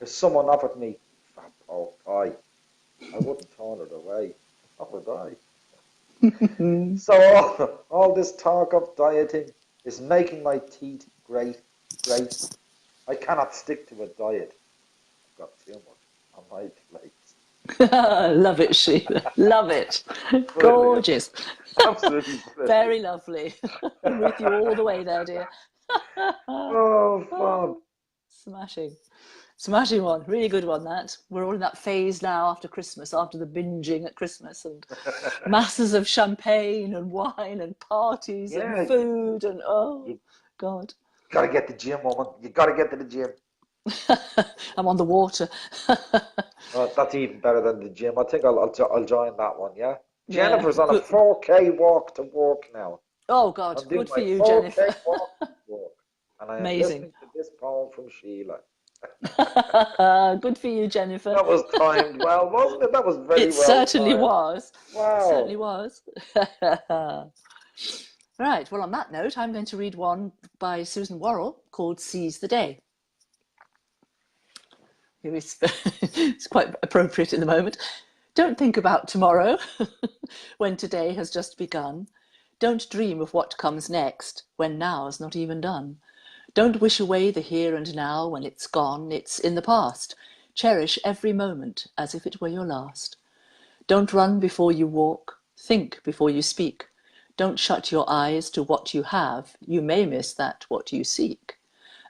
if someone offered me fat pork pie, I wouldn't turn it away. Not would I? So all this talk of dieting is making my teeth great. I cannot stick to a diet. I've got too much on my plate. Love it, Sheila. Love it. Brilliant. Gorgeous. Absolutely brilliant. Very lovely. I'm with you all the way there, dear. Oh, fun. Oh, smashing. Smashing one. Really good one, that. We're all in that phase now after Christmas, after the binging at Christmas and masses of champagne and wine and parties and Yeah, food and oh, you God. gotta get to the gym, woman. You gotta get to the gym. I'm on the water. That's even better than the gym. I think I'll join that one. Yeah. Yeah, Jennifer's on a good. 4K walk to work now. Oh, God. I'm doing Good for my you, 4K Jennifer. walk to work, and I am Amazing. listening to this poem from Sheila. Good for you, Jennifer. That was timed well, wasn't it? That was very It well certainly timed. was. It certainly Wow. was. Right, well, on that note, I'm going to read one by Susan Worrell called Seize the Day. It's quite appropriate in the moment. Don't think about tomorrow when today has just begun. Don't dream of what comes next when now's not even done. Don't wish away the here and now when it's gone, it's in the past. Cherish every moment as if it were your last. Don't run before you walk, think before you speak. Don't shut your eyes to what you have, you may miss that what you seek.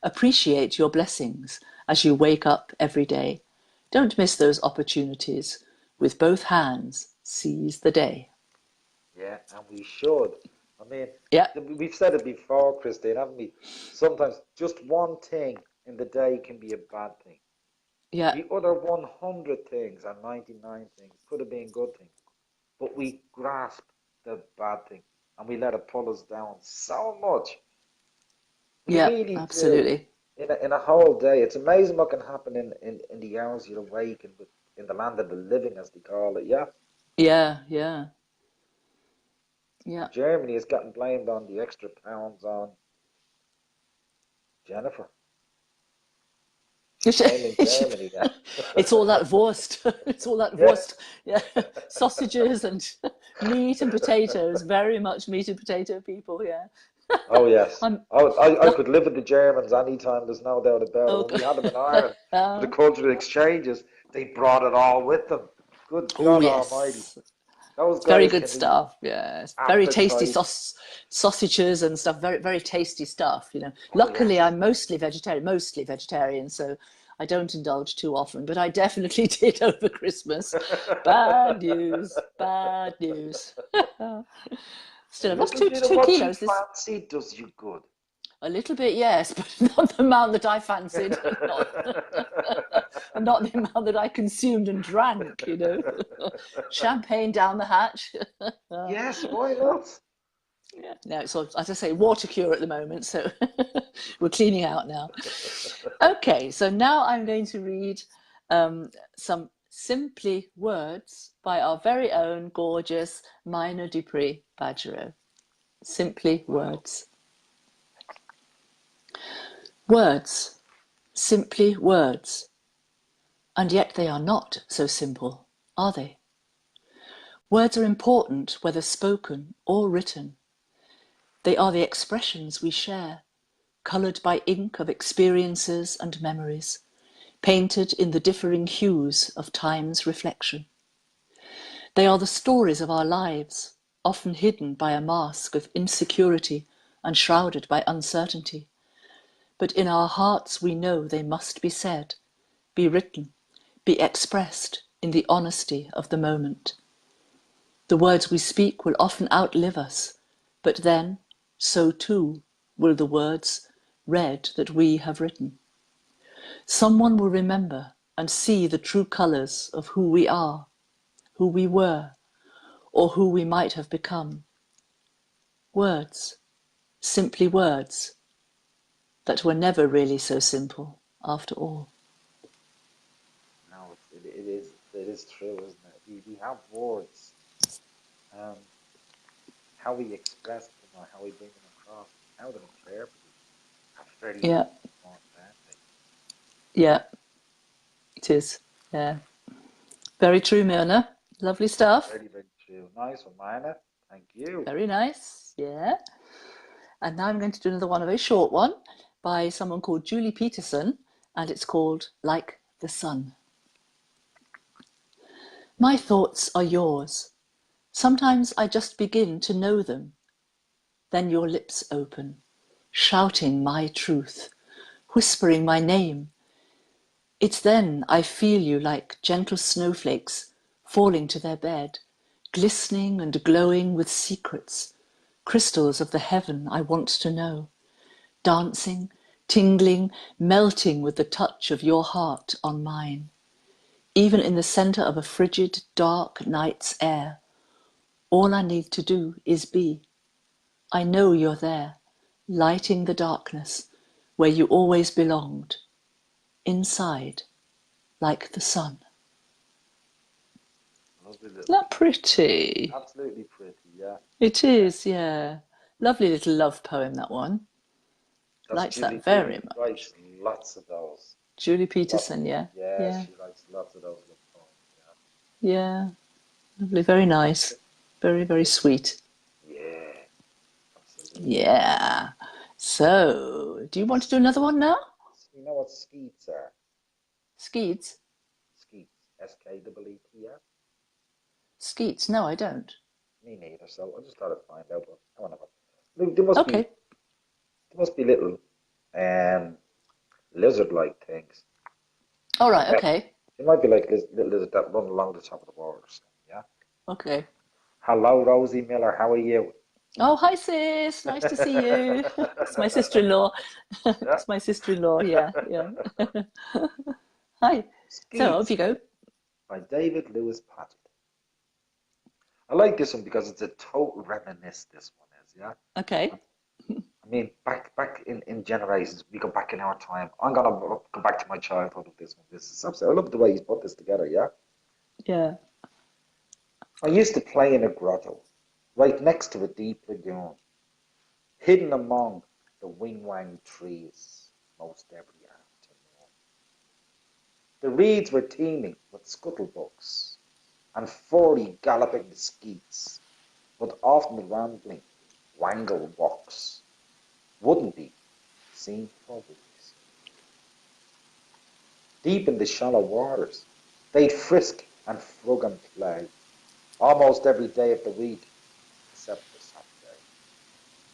Appreciate your blessings as you wake up every day. Don't miss those opportunities. With both hands, seize the day. Yeah, and we should. I mean, Yeah, we've said it before, Christine, haven't we? Sometimes just one thing in the day can be a bad thing. yeah, The other 100 things and 99 things could have been good things, but we grasp the bad thing and we let it pull us down so much. We yeah, really do. absolutely. In a whole day, it's amazing what can happen in the hours you're awake and in the land of the living, as they call it. Yeah. Yeah, yeah, yeah. And Germany is getting blamed on the extra pounds on Jennifer. She's blaming Germany now. It's all that Wurst. It's all that Yeah. Wurst. Yeah, sausages and meat and potatoes. Very much meat and potato people. Yeah. Oh yes. I'm. I could live with the Germans anytime. There's no doubt about it. Oh, When we had them in Ireland for the cultural exchanges, they brought it all with them. Good oh God Almighty. yes. Those Very guys good can eat stuff. Yeah, it's very tasty appetite. sausages and stuff. Very, very tasty stuff. You know. Oh Luckily, yes. I'm mostly vegetarian, so I don't indulge too often. But I definitely did over Christmas. Bad news. Bad news. A Still, I've lost little bit of two what you kilos. This fancy does you good. a little bit, yes, but not the amount that I fancied. Not, and not the amount that I consumed and drank. You know, champagne down the hatch. Yes, why not? Yeah. No, it's all, as I say, water cure at the moment, so we're cleaning out now. Okay, so now I'm going to read some simply words by our very own gorgeous Mina Dupree Badgerow. Simply Wow. words. Words, simply words. And yet they are not so simple, are they? Words are important whether spoken or written. They are the expressions we share, coloured by ink of experiences and memories, painted in the differing hues of time's reflection. They are the stories of our lives, often hidden by a mask of insecurity and shrouded by uncertainty. But in our hearts we know they must be said, be written, be expressed in the honesty of the moment. The words we speak will often outlive us, but then, so too, will the words read that we have written. Someone will remember and see the true colours of who we are, who we were, or who we might have become. Words, simply words, that were never really so simple after all. No, it is true, isn't it? We have words. Um, how we express them or how we bring them across, how they're interpreted are very Yeah, important, aren't they? yeah, it is. Yeah. Very true, Myrna. Lovely stuff. Very, very true. Nice one, Mina. Thank you. Very nice. Yeah. And now I'm going to do another one, a very short one, by someone called Julie Peterson, and it's called Like the Sun. My thoughts are yours. Sometimes I just begin to know them. Then your lips open, shouting my truth, whispering my name. It's then I feel you like gentle snowflakes falling to their bed, glistening and glowing with secrets, crystals of the heaven I want to know, dancing, tingling, melting with the touch of your heart on mine. Even in the center of a frigid, dark night's air, all I need to do is be. I know you're there, lighting the darkness where you always belonged, inside, like the sun. Lovely little Isn't that poem. pretty? Absolutely pretty, yeah. It Yeah. is, yeah. Lovely little love poem, that one. That's Likes that Julie. very Julie much. writes lots of those. Julie Lots. Peterson, yeah. Yeah, Yeah, she writes lots of those little poems, yeah. Lovely, very nice. Very, very sweet. yeah. Yeah, absolutely. Yeah. So, do you want to do another one now? You know what skeets are? Skeets? Skeets. Skeets. Skeets? No, I don't. Me neither, so I just thought I'd find out, but I don't know. Look, Okay. there must be little um lizard-like things. All right, Yeah. okay. It might be like little lizard that run along the top of the wall or something, yeah? Okay. Hello, Rosie Miller, how are you? Oh, hi, sis. Nice to see you. It's my sister-in-law. Yeah. It's my sister-in-law. Yeah, yeah. Hi. So, off Skeets you go. by David Lewis Paget. I like this one because it's a total reminisce, this one is, yeah? Okay. I mean, back in generations, we go back in our time. I'm gonna go back to my childhood with this one. This is absolutely, I love the way he's put this together, yeah? Yeah. I used to play in a grotto, right next to a deep lagoon, hidden among the wing-wang trees most every afternoon. The reeds were teeming with scuttlebugs and furry galloping skeets, but often rambling wangle walks wouldn't be seen for weeks. Deep in the shallow waters, they'd frisk and frog and play, almost every day of the week, except for Saturday.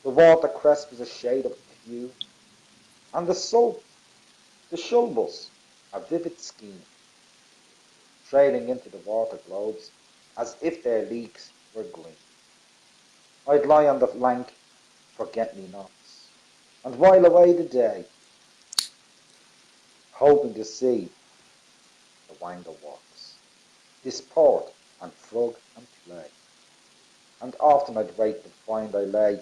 The watercress was a shade of hue, and the shulbus, a vivid scheme, trailing into the water globes as if their leeks were green. I'd lie on the flank, forget-me-nots, and while away the day, hoping to see the Wanga walks, disport and frog and play. And often I'd wait to find I lay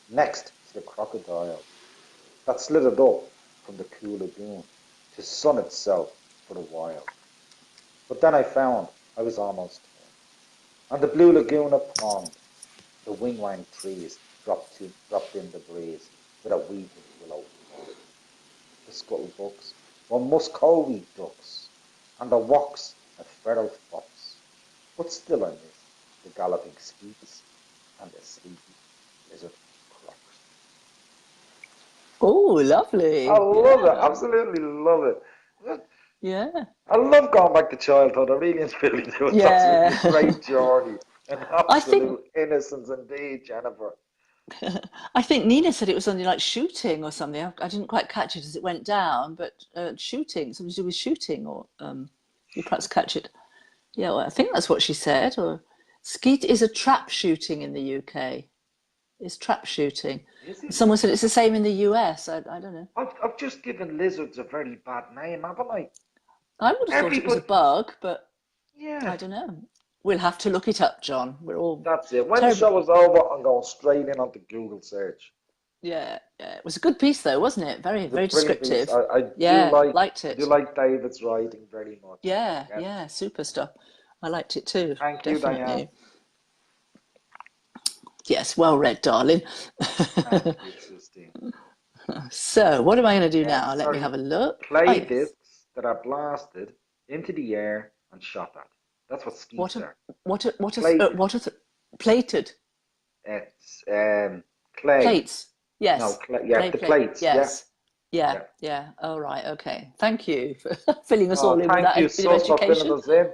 next to the crocodile that slithered up from the cool lagoon to sun itself for a while. But then I found I was almost home, and the blue laguna pond, the wing-wang trees dropped in the breeze with a weeping willow pond. The scuttlebucks were Muscovy ducks, and the wocks a feral fox. But still I miss the galloping skeets and the sleepy lizard crocs. Oh, I lovely. love it, Yeah. absolutely love it. Yeah. I love going back to childhood. I really and truly do. It's absolutely a Yeah. great journey. An I think absolute innocence indeed, Jennifer. I think Nina said it was something like shooting or something. I didn't quite catch it as it went down, but shooting, something to do with shooting, or you perhaps catch it. Yeah, well, I think that's what she said. Or skeet is a trap shooting in the UK. It's trap shooting. Is it? Someone said it's the same in the US. I don't know. I've just given lizards a very bad name, haven't I? I would have thought it was a Everybody, bug, but I yeah, don't know. We'll have to look it up, John. We're all that's it. When the terrible. show is over, I'm going straight in onto Google search. Yeah, yeah. It was a good piece, though, wasn't it? Very, It's a very brilliant piece. descriptive. Yeah, liked I do it. like David's writing very much. Yeah, Yes. yeah, super stuff. I liked it too, Thank you, Diane. definitely. Yes, well read, darling. Thank you, Christine. So, what am I going to do now? Let me Sorry. have a look. Ah, Play yes. discs that are blasted into the air and shot at. That's what What skeets a, are. what a, what Play a, discs. plated It's clay. plates. No, Yes, clay. Yeah, the plate. plates. Yeah, Yes, yeah, yeah. yeah. All right, okay. Thank you for filling us all Oh, in with thank you, that bit of Sus, for filling education. us in.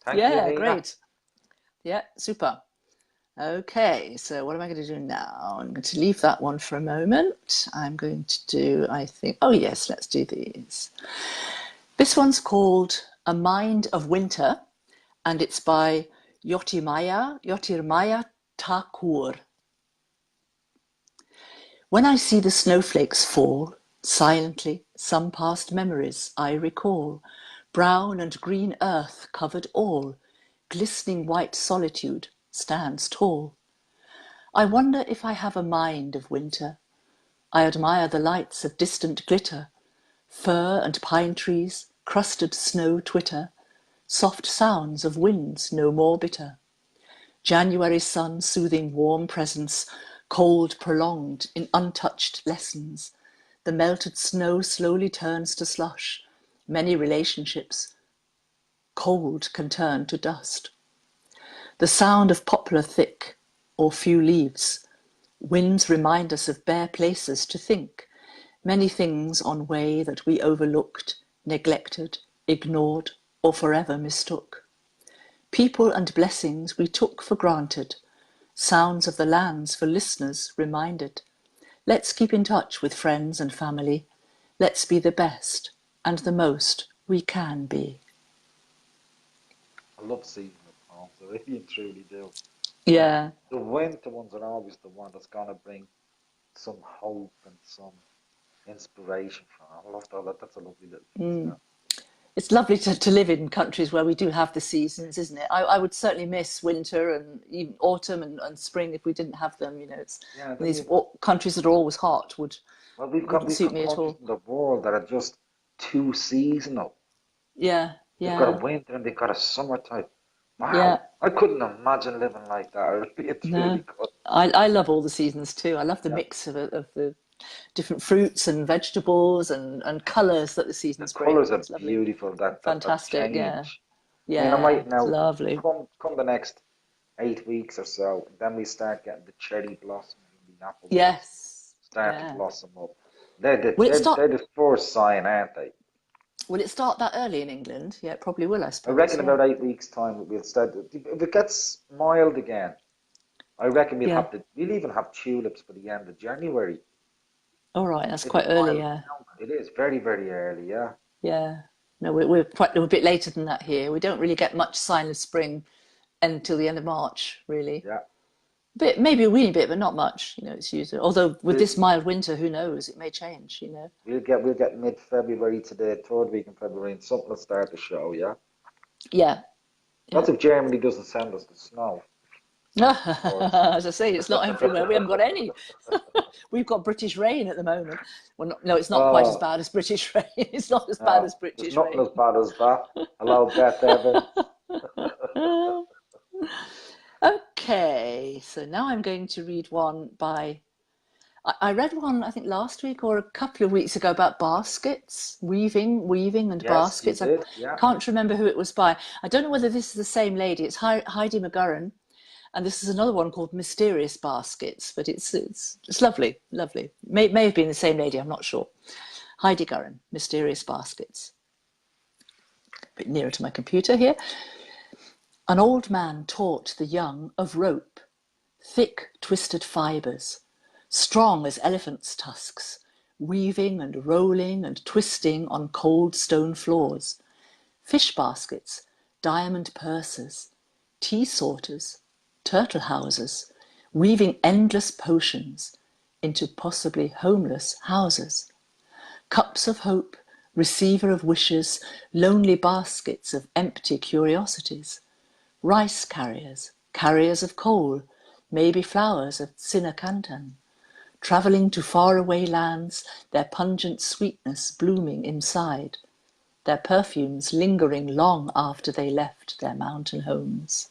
Thank you, Yeah, Nina. great. Yeah, super. Okay, so what am I going to do now? I'm going to leave that one for a moment. I'm going to do, I think, oh yes, let's do these. This one's called A Mind of Winter, and it's by Yotirmaya Thakur. When I see the snowflakes fall, silently, some past memories I recall. Brown and green earth covered all, glistening white solitude stands tall. I wonder if I have a mind of winter. I admire the lights of distant glitter, fir and pine trees, crusted snow twitter, soft sounds of winds no more bitter. January sun soothing warm presence, cold prolonged in untouched lessons. The melted snow slowly turns to slush. Many relationships, cold can turn to dust. The sound of poplar thick or few leaves. Winds remind us of bare places to think. Many things on way that we overlooked, neglected, ignored, or forever mistook. People and blessings we took for granted. Sounds of the lands for listeners reminded. Let's keep in touch with friends and family. Let's be the best and the most we can be. I love seasonal poems. I really and truly do. And Yeah. the winter ones are always the one that's gonna bring some hope and some inspiration from. I love that. That's a lovely little piece. Mm. That. It's lovely to live in countries where we do have the seasons, isn't it? I would certainly miss winter and even autumn and spring if we didn't have them. You know, it's Yeah, these countries that are always hot well, wouldn't we've suit got me at countries all. in the world that are just too seasonal. Yeah, They've got a yeah, winter and they've got a summertime. yeah. Wow, I couldn't imagine living like that. I really, it's really No, good. I love all the seasons too. I love the Yeah, mix of the different fruits and vegetables and colours that the the seasons colours bring. are It's lovely, beautiful. That fantastic. Yeah, change. I mean, I yeah, might it's now lovely. come the next 8 weeks or so. Then we start getting the cherry blossoms and the apple blossoms Yes, start to yeah. blossom up. Will it start? They're the first sign, aren't they? Will it start that early in England? Yeah, it probably will, I I suppose. reckon Yeah. about 8 weeks' time we'll start. If it gets mild again, I reckon Yeah. we'll even have tulips by the end of January. All right. That's If it quite early. mild Yeah. down, it is very, very early, yeah. Yeah. No, we're a bit later than that here. We don't really get much sign of spring until the end of March, really. Yeah. Bit, maybe a weeny bit, but not much. It's usually. Although with We, this mild winter, who knows? It may change. we'll get mid-February to the third week in February, and something will start to show, yeah. Yeah. Yeah. That's if Germany doesn't send us the snow, of course. As I say, it's not everywhere. We haven't got any. We've got British rain at the moment. Well, no, it's not quite as Oh, bad as British rain. It's not as bad no, as there's British nothing rain. as bad as that. Hello, Beth Evans. Okay, so now I'm going to read one by. I read one, I think, last week or a couple of weeks ago about baskets, weaving and Yes, you baskets. I did, yeah. can't remember who it was by. I don't know whether this is the same lady. It's Heidi McGurran, and this is another one called Mysterious Baskets, but it's lovely, lovely. May have been the same lady, I'm not sure. Heidi Gurran, Mysterious Baskets. A bit nearer to my computer here. An old man taught the young of rope, thick twisted fibres, strong as elephants' tusks, weaving and rolling and twisting on cold stone floors, fish baskets, diamond purses, tea sorters, turtle houses, weaving endless potions into possibly homeless houses. Cups of hope, receiver of wishes, lonely baskets of empty curiosities. Rice carriers, carriers of coal, maybe flowers of Sinakantan, travelling to faraway lands, their pungent sweetness blooming inside, their perfumes lingering long after they left their mountain homes.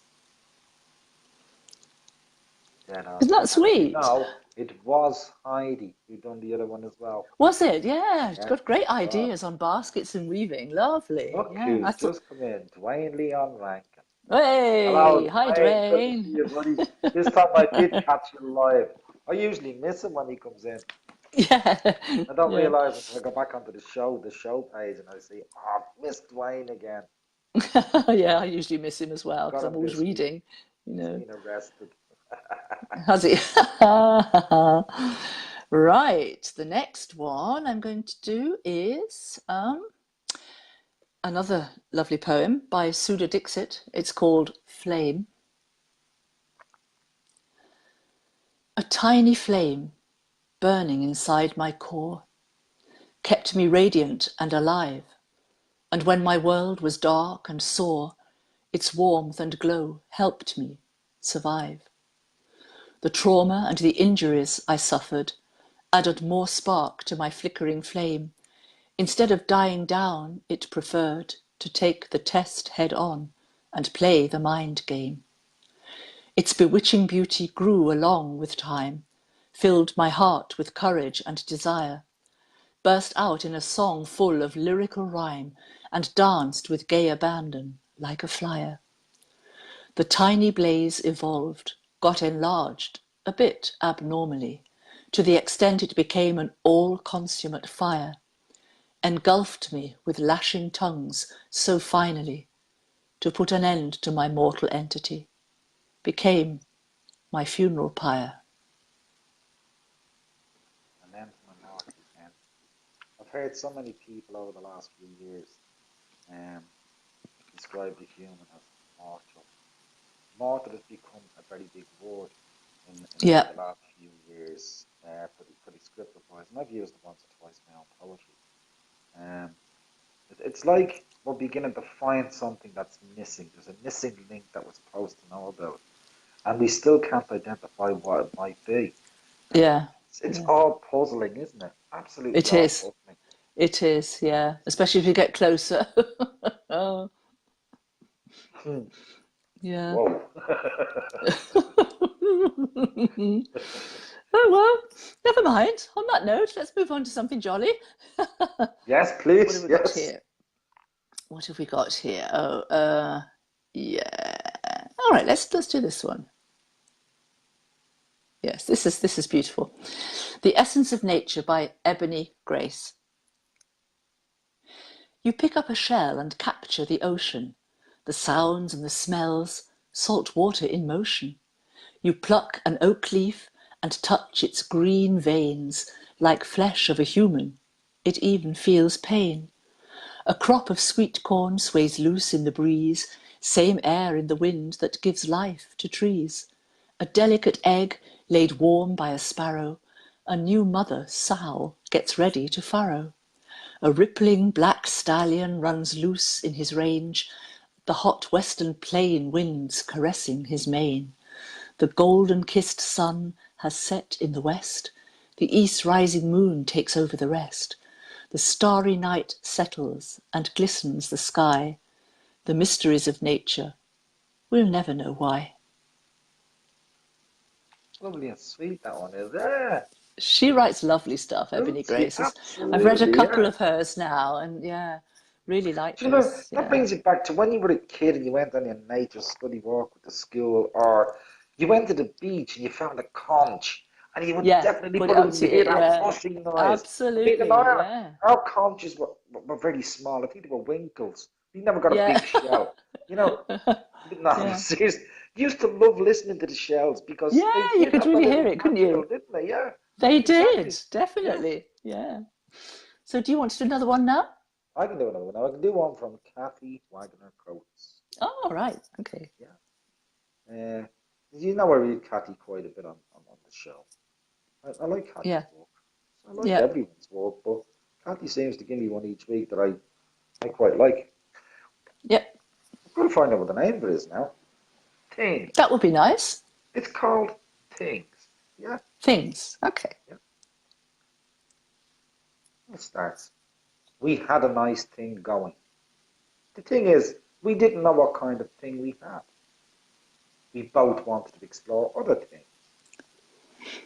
Dead on. Isn't that And sweet? it was Heidi who done the other one as well. Was it? Yeah, it's Yeah, got great it was. ideas on baskets and weaving. Lovely. Look Yeah, I who's thought, just come in, Dwayne Leon Rankin. hey, Hello, hi, Dwayne. Good to see Dwayne. you, buddy. This time I did catch you live. I usually miss him when he comes in. Yeah, I don't yeah. realise until I go back onto the show page, and I see, oh, miss Dwayne again. Yeah, I usually miss him as well because Got I'm him always this week. reading, you He's know. been arrested. Has he? Right, the next one I'm going to do is another lovely poem by Sudha Dixit. It's called Flame. A tiny flame burning inside my core kept me radiant and alive, and when my world was dark and sore, its warmth and glow helped me survive. The trauma and the injuries I suffered added more spark to my flickering flame. Instead of dying down, it preferred to take the test head on and play the mind game. Its bewitching beauty grew along with time, filled my heart with courage and desire, burst out in a song full of lyrical rhyme, and danced with gay abandon like a flyer. The tiny blaze evolved, got enlarged, a bit abnormally, to the extent it became an all-consummate fire, engulfed me with lashing tongues so finally, to put an end to my mortal entity, became my funeral pyre. And then to my mortal end. I've heard so many people over the last few years um, describe the human as mortal. Mortal has become a very big word in Yeah, the last few years for the script writers, and I've used it once or twice in my own poetry. Um, it's like we're beginning to find something that's missing. There's a missing link that we're supposed to know about, and we still can't identify what it might be. And yeah, it's yeah. all puzzling, isn't it? Absolutely It all is. puzzling. It is, yeah. Especially if you get closer. Oh, Hmm. yeah. Whoa. Oh well, never mind. On that note, let's move on to something jolly. Yes, What have please. we got Yes. here? What have we got here? Oh, yeah. All right, let's do this one. Yes, this is beautiful. The Essence of Nature by Ebony Grace. You pick up a shell and capture the ocean, the sounds and the smells, salt water in motion. You pluck an oak leaf and touch its green veins like flesh of a human. It even feels pain. A crop of sweet corn sways loose in the breeze, same air in the wind that gives life to trees. A delicate egg laid warm by a sparrow, a new mother, sow, gets ready to farrow. A rippling black stallion runs loose in his range, the hot western plain winds caressing his mane. The golden-kissed sun has set in the west, the east rising moon takes over the rest. The starry night settles and glistens the sky. The mysteries of nature, we'll never know why. Lovely and sweet that one is. Yeah. She writes lovely stuff, Ebony Isn't she? Grace. I've read a Absolutely, couple yeah. of hers now, and yeah, really like Do you know, this. that Yeah, brings you back to when you were a kid and you went on your nature study walk with the school, or you went to the beach and you found a conch, and you would yeah. definitely Put it put it up in, to you hear it. that Yeah, whooshing noise. I mean, in absolutely. Yeah, our conches were very small. I think they were winkles. We never got a yeah, big shell. You know, no, I'm yeah, serious. Used to love listening to the shells because they yeah. You did could have that really hear little it, couldn't capital, you? didn't they? Yeah, They did, exactly. Yeah. definitely. Yeah. So, do you want to do another one now? I can do another one. I can do one from Kathy Wagner Coates. Oh, right. Okay. Yeah. Uh, you know, I read Kathy quite a bit on the show. I like Kathy's Yeah. work. I like Yeah. everyone's work, but Kathy seems to give me one each week that I quite like. Yeah. I'm going to find out what the name of it is now. Things. That would be nice. It's called Things. Yeah, Things. Okay. yeah. It starts. We had a nice thing going. The thing is, we didn't know what kind of thing we had. We both wanted to explore other things.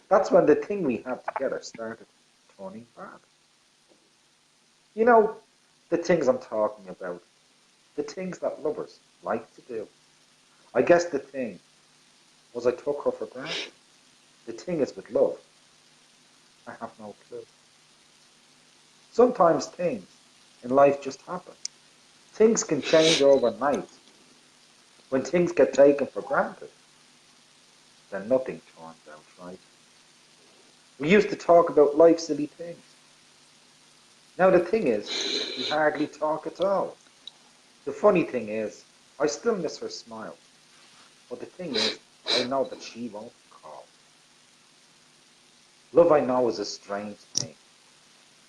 That's when the thing we had together started turning bad. You know, the things I'm talking about, the things that lovers like to do. I guess the thing was I took her for granted. The thing is with love, I have no clue. Sometimes things in life just happen. Things can change overnight. When things get taken for granted, then nothing turns out right. We used to talk about life silly things. Now the thing is, we hardly talk at all. The funny thing is, I still miss her smile. But the thing is, I know that she won't call. Love, I know, is a strange thing.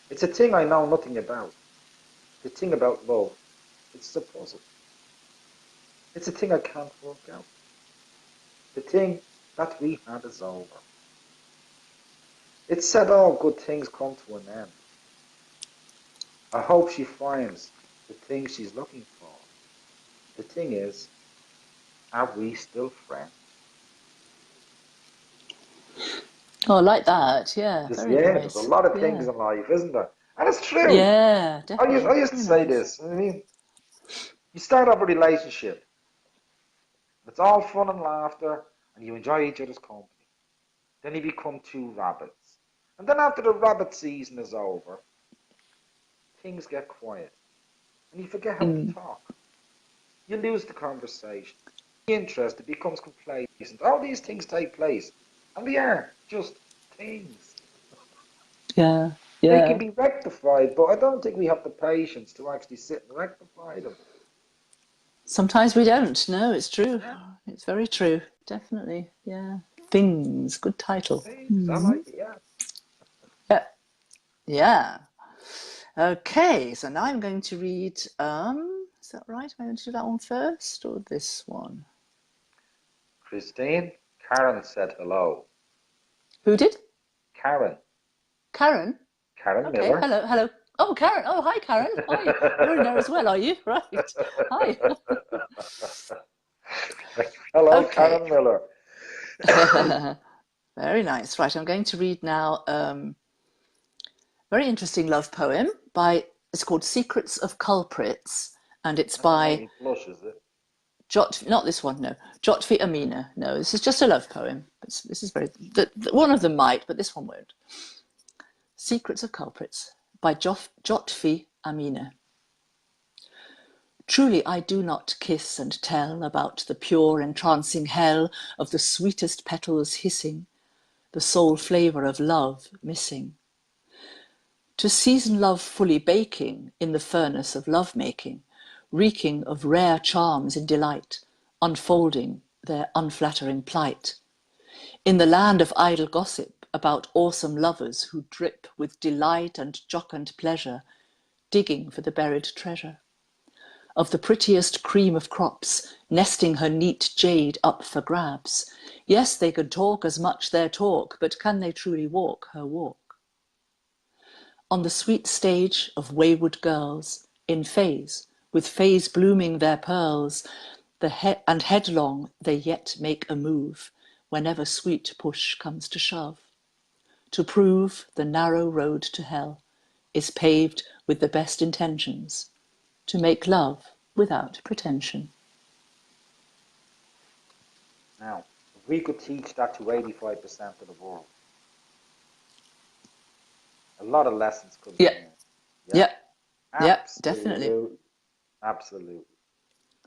It's a thing I know nothing about. The thing about love, it's a puzzle. It's a thing I can't work out. The thing that we had is over. It's said all good things come to an end. I hope she finds the thing she's looking for. The thing is, are we still friends? Oh, I like that. Yeah. Very Yeah, there's a nice. lot of things Yeah. in life, isn't there? And it's true. Yeah, I definitely. used to Very say nice. this. I mean, you start off a relationship, it's all fun and laughter, and you enjoy each other's company. Then you become two rabbits. And then after the rabbit season is over, things get quiet, and you forget how to Mm. talk. You lose the conversation. The interest, it becomes complacent. All these things take place, and they are just things. Yeah. They can Yeah. be rectified, but I don't think we have the patience to actually sit and rectify them. Sometimes we don't. No, it's true. Yeah, It's very true. Definitely. Yeah. Things. Good title. things. I Hmm. like it, yeah. Yeah. Yeah. Okay. So now I'm going to read. Is that right? Am I going to do that one first or this one? Christine, Karen said hello. Who did? Karen. Karen. Karen Okay. Miller. Hello. Hello. Oh, Karen. Oh, hi, Karen. Hi. You're in there as well, are you? Right. Hi. Hello, Okay. Karen Miller. Very nice. Right. I'm going to read now. Very interesting love poem by. It's called Secrets of Culprits, and it's That's gonna make by me blush, is it? Jot. Not this one. No, Jotfi Amina. No, this is just a love poem. This is very. One of them might, but this one won't. Secrets of Culprits by Jotfi Amina. Truly I do not kiss and tell about the pure entrancing hell of the sweetest petals hissing, the sole flavour of love missing. To season love fully baking in the furnace of love-making, reeking of rare charms in delight, unfolding their unflattering plight. In the land of idle gossip about awesome lovers who drip with delight and jocund pleasure, digging for the buried treasure. Of the prettiest cream of crops, nesting her neat jade up for grabs. Yes, they can talk as much their talk, but can they truly walk her walk? On the sweet stage of wayward girls, in phase, with phase blooming their pearls, and headlong they yet make a move, whenever sweet push comes to shove. To prove the narrow road to hell is paved with the best intentions, to make love without pretension. Now, if we could teach that to 85% of the world, a lot of lessons could be Yeah, learned. yeah, yeah, definitely, Absolutely. Absolutely.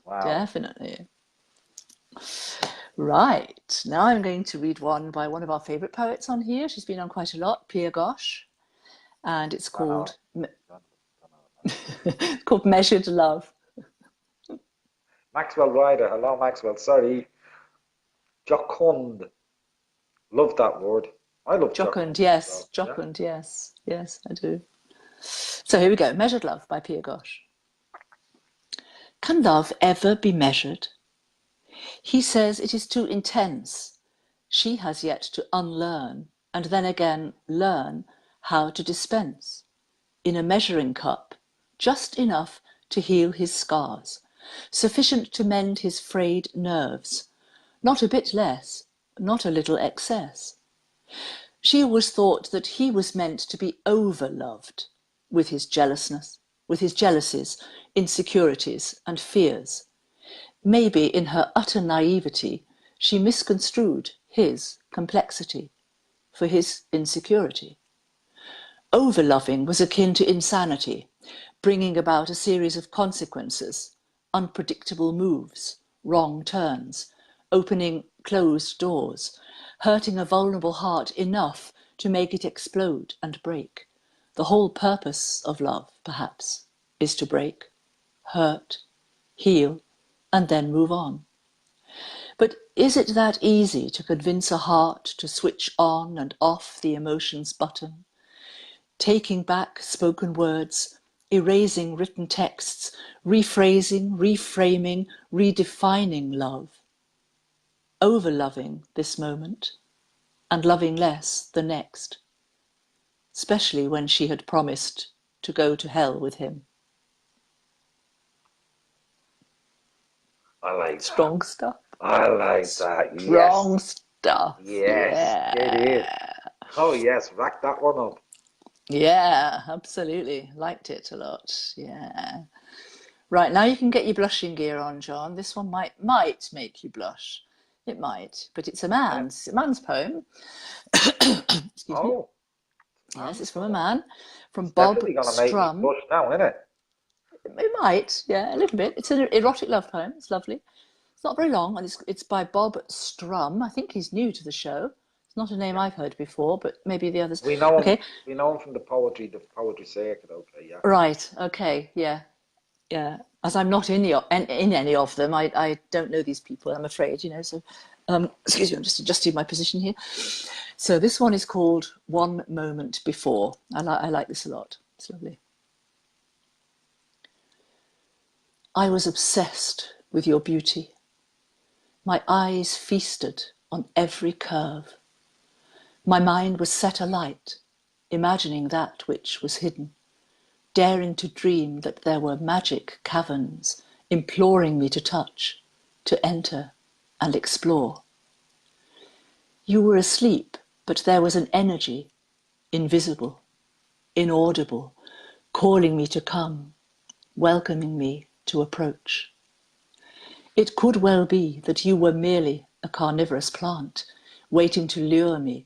Wow. definitely. Right, now I'm going to read one by one of our favourite poets on here. She's been on quite a lot, Pia Ghosh, and it's Don't know. called Don't know. it's called Measured Love. Maxwell Ryder. Hello, Maxwell. Sorry. Jocund. Love that word. I love Jocund, jocund as yes, well. Yeah. Jocund, yes, yes, I do. So here we go, Measured Love by Pia Ghosh. Can love ever be measured? He says it is too intense. She has yet to unlearn and then again learn how to dispense. In a measuring cup, just enough to heal his scars, sufficient to mend his frayed nerves, not a bit less, not a little excess. She always thought that he was meant to be over-loved, with his jealousness, with his jealousies, insecurities and fears. Maybe in her utter naivety, she misconstrued his complexity for his insecurity. Over-loving was akin to insanity, bringing about a series of consequences, unpredictable moves, wrong turns, opening closed doors, hurting a vulnerable heart enough to make it explode and break. The whole purpose of love, perhaps, is to break, hurt, heal, and then move on. But is it that easy to convince a heart to switch on and off the emotions button? Taking back spoken words, erasing written texts, rephrasing, reframing, redefining love. Over-loving this moment and loving less the next, especially when she had promised to go to hell with him. I like that. Strong stuff. I like that. Strong Yes. stuff. Yes, Yeah. it is. Oh, yes. Rack that one up. Yeah, absolutely. Liked it a lot. Yeah. Right, now you can get your blushing gear on, John. This one might make you blush. It might, but it's a man's poem. Excuse me. Oh, Yes, it's from a man, from it's Bob definitely going to make me Strum. blush now, isn't it? It might, yeah, a little bit. It's an erotic love poem. It's lovely. It's not very long, and it's by Bob Strum. I think he's new to the show. It's not a name I've heard before, but maybe the others. We know him. Okay, We know him from the poetry circuit. Okay, yeah. right. Okay, yeah, yeah. As I'm not in any of them, I don't know these people, I'm afraid, so excuse me, I'm just adjusting my position here. So this one is called One Moment Before. I like this a lot. It's lovely. I was obsessed with your beauty. My eyes feasted on every curve. My mind was set alight, imagining that which was hidden, daring to dream that there were magic caverns, imploring me to touch, to enter and explore. You were asleep, but there was an energy, invisible, inaudible, calling me to come, welcoming me to approach. It could well be that you were merely a carnivorous plant, waiting to lure me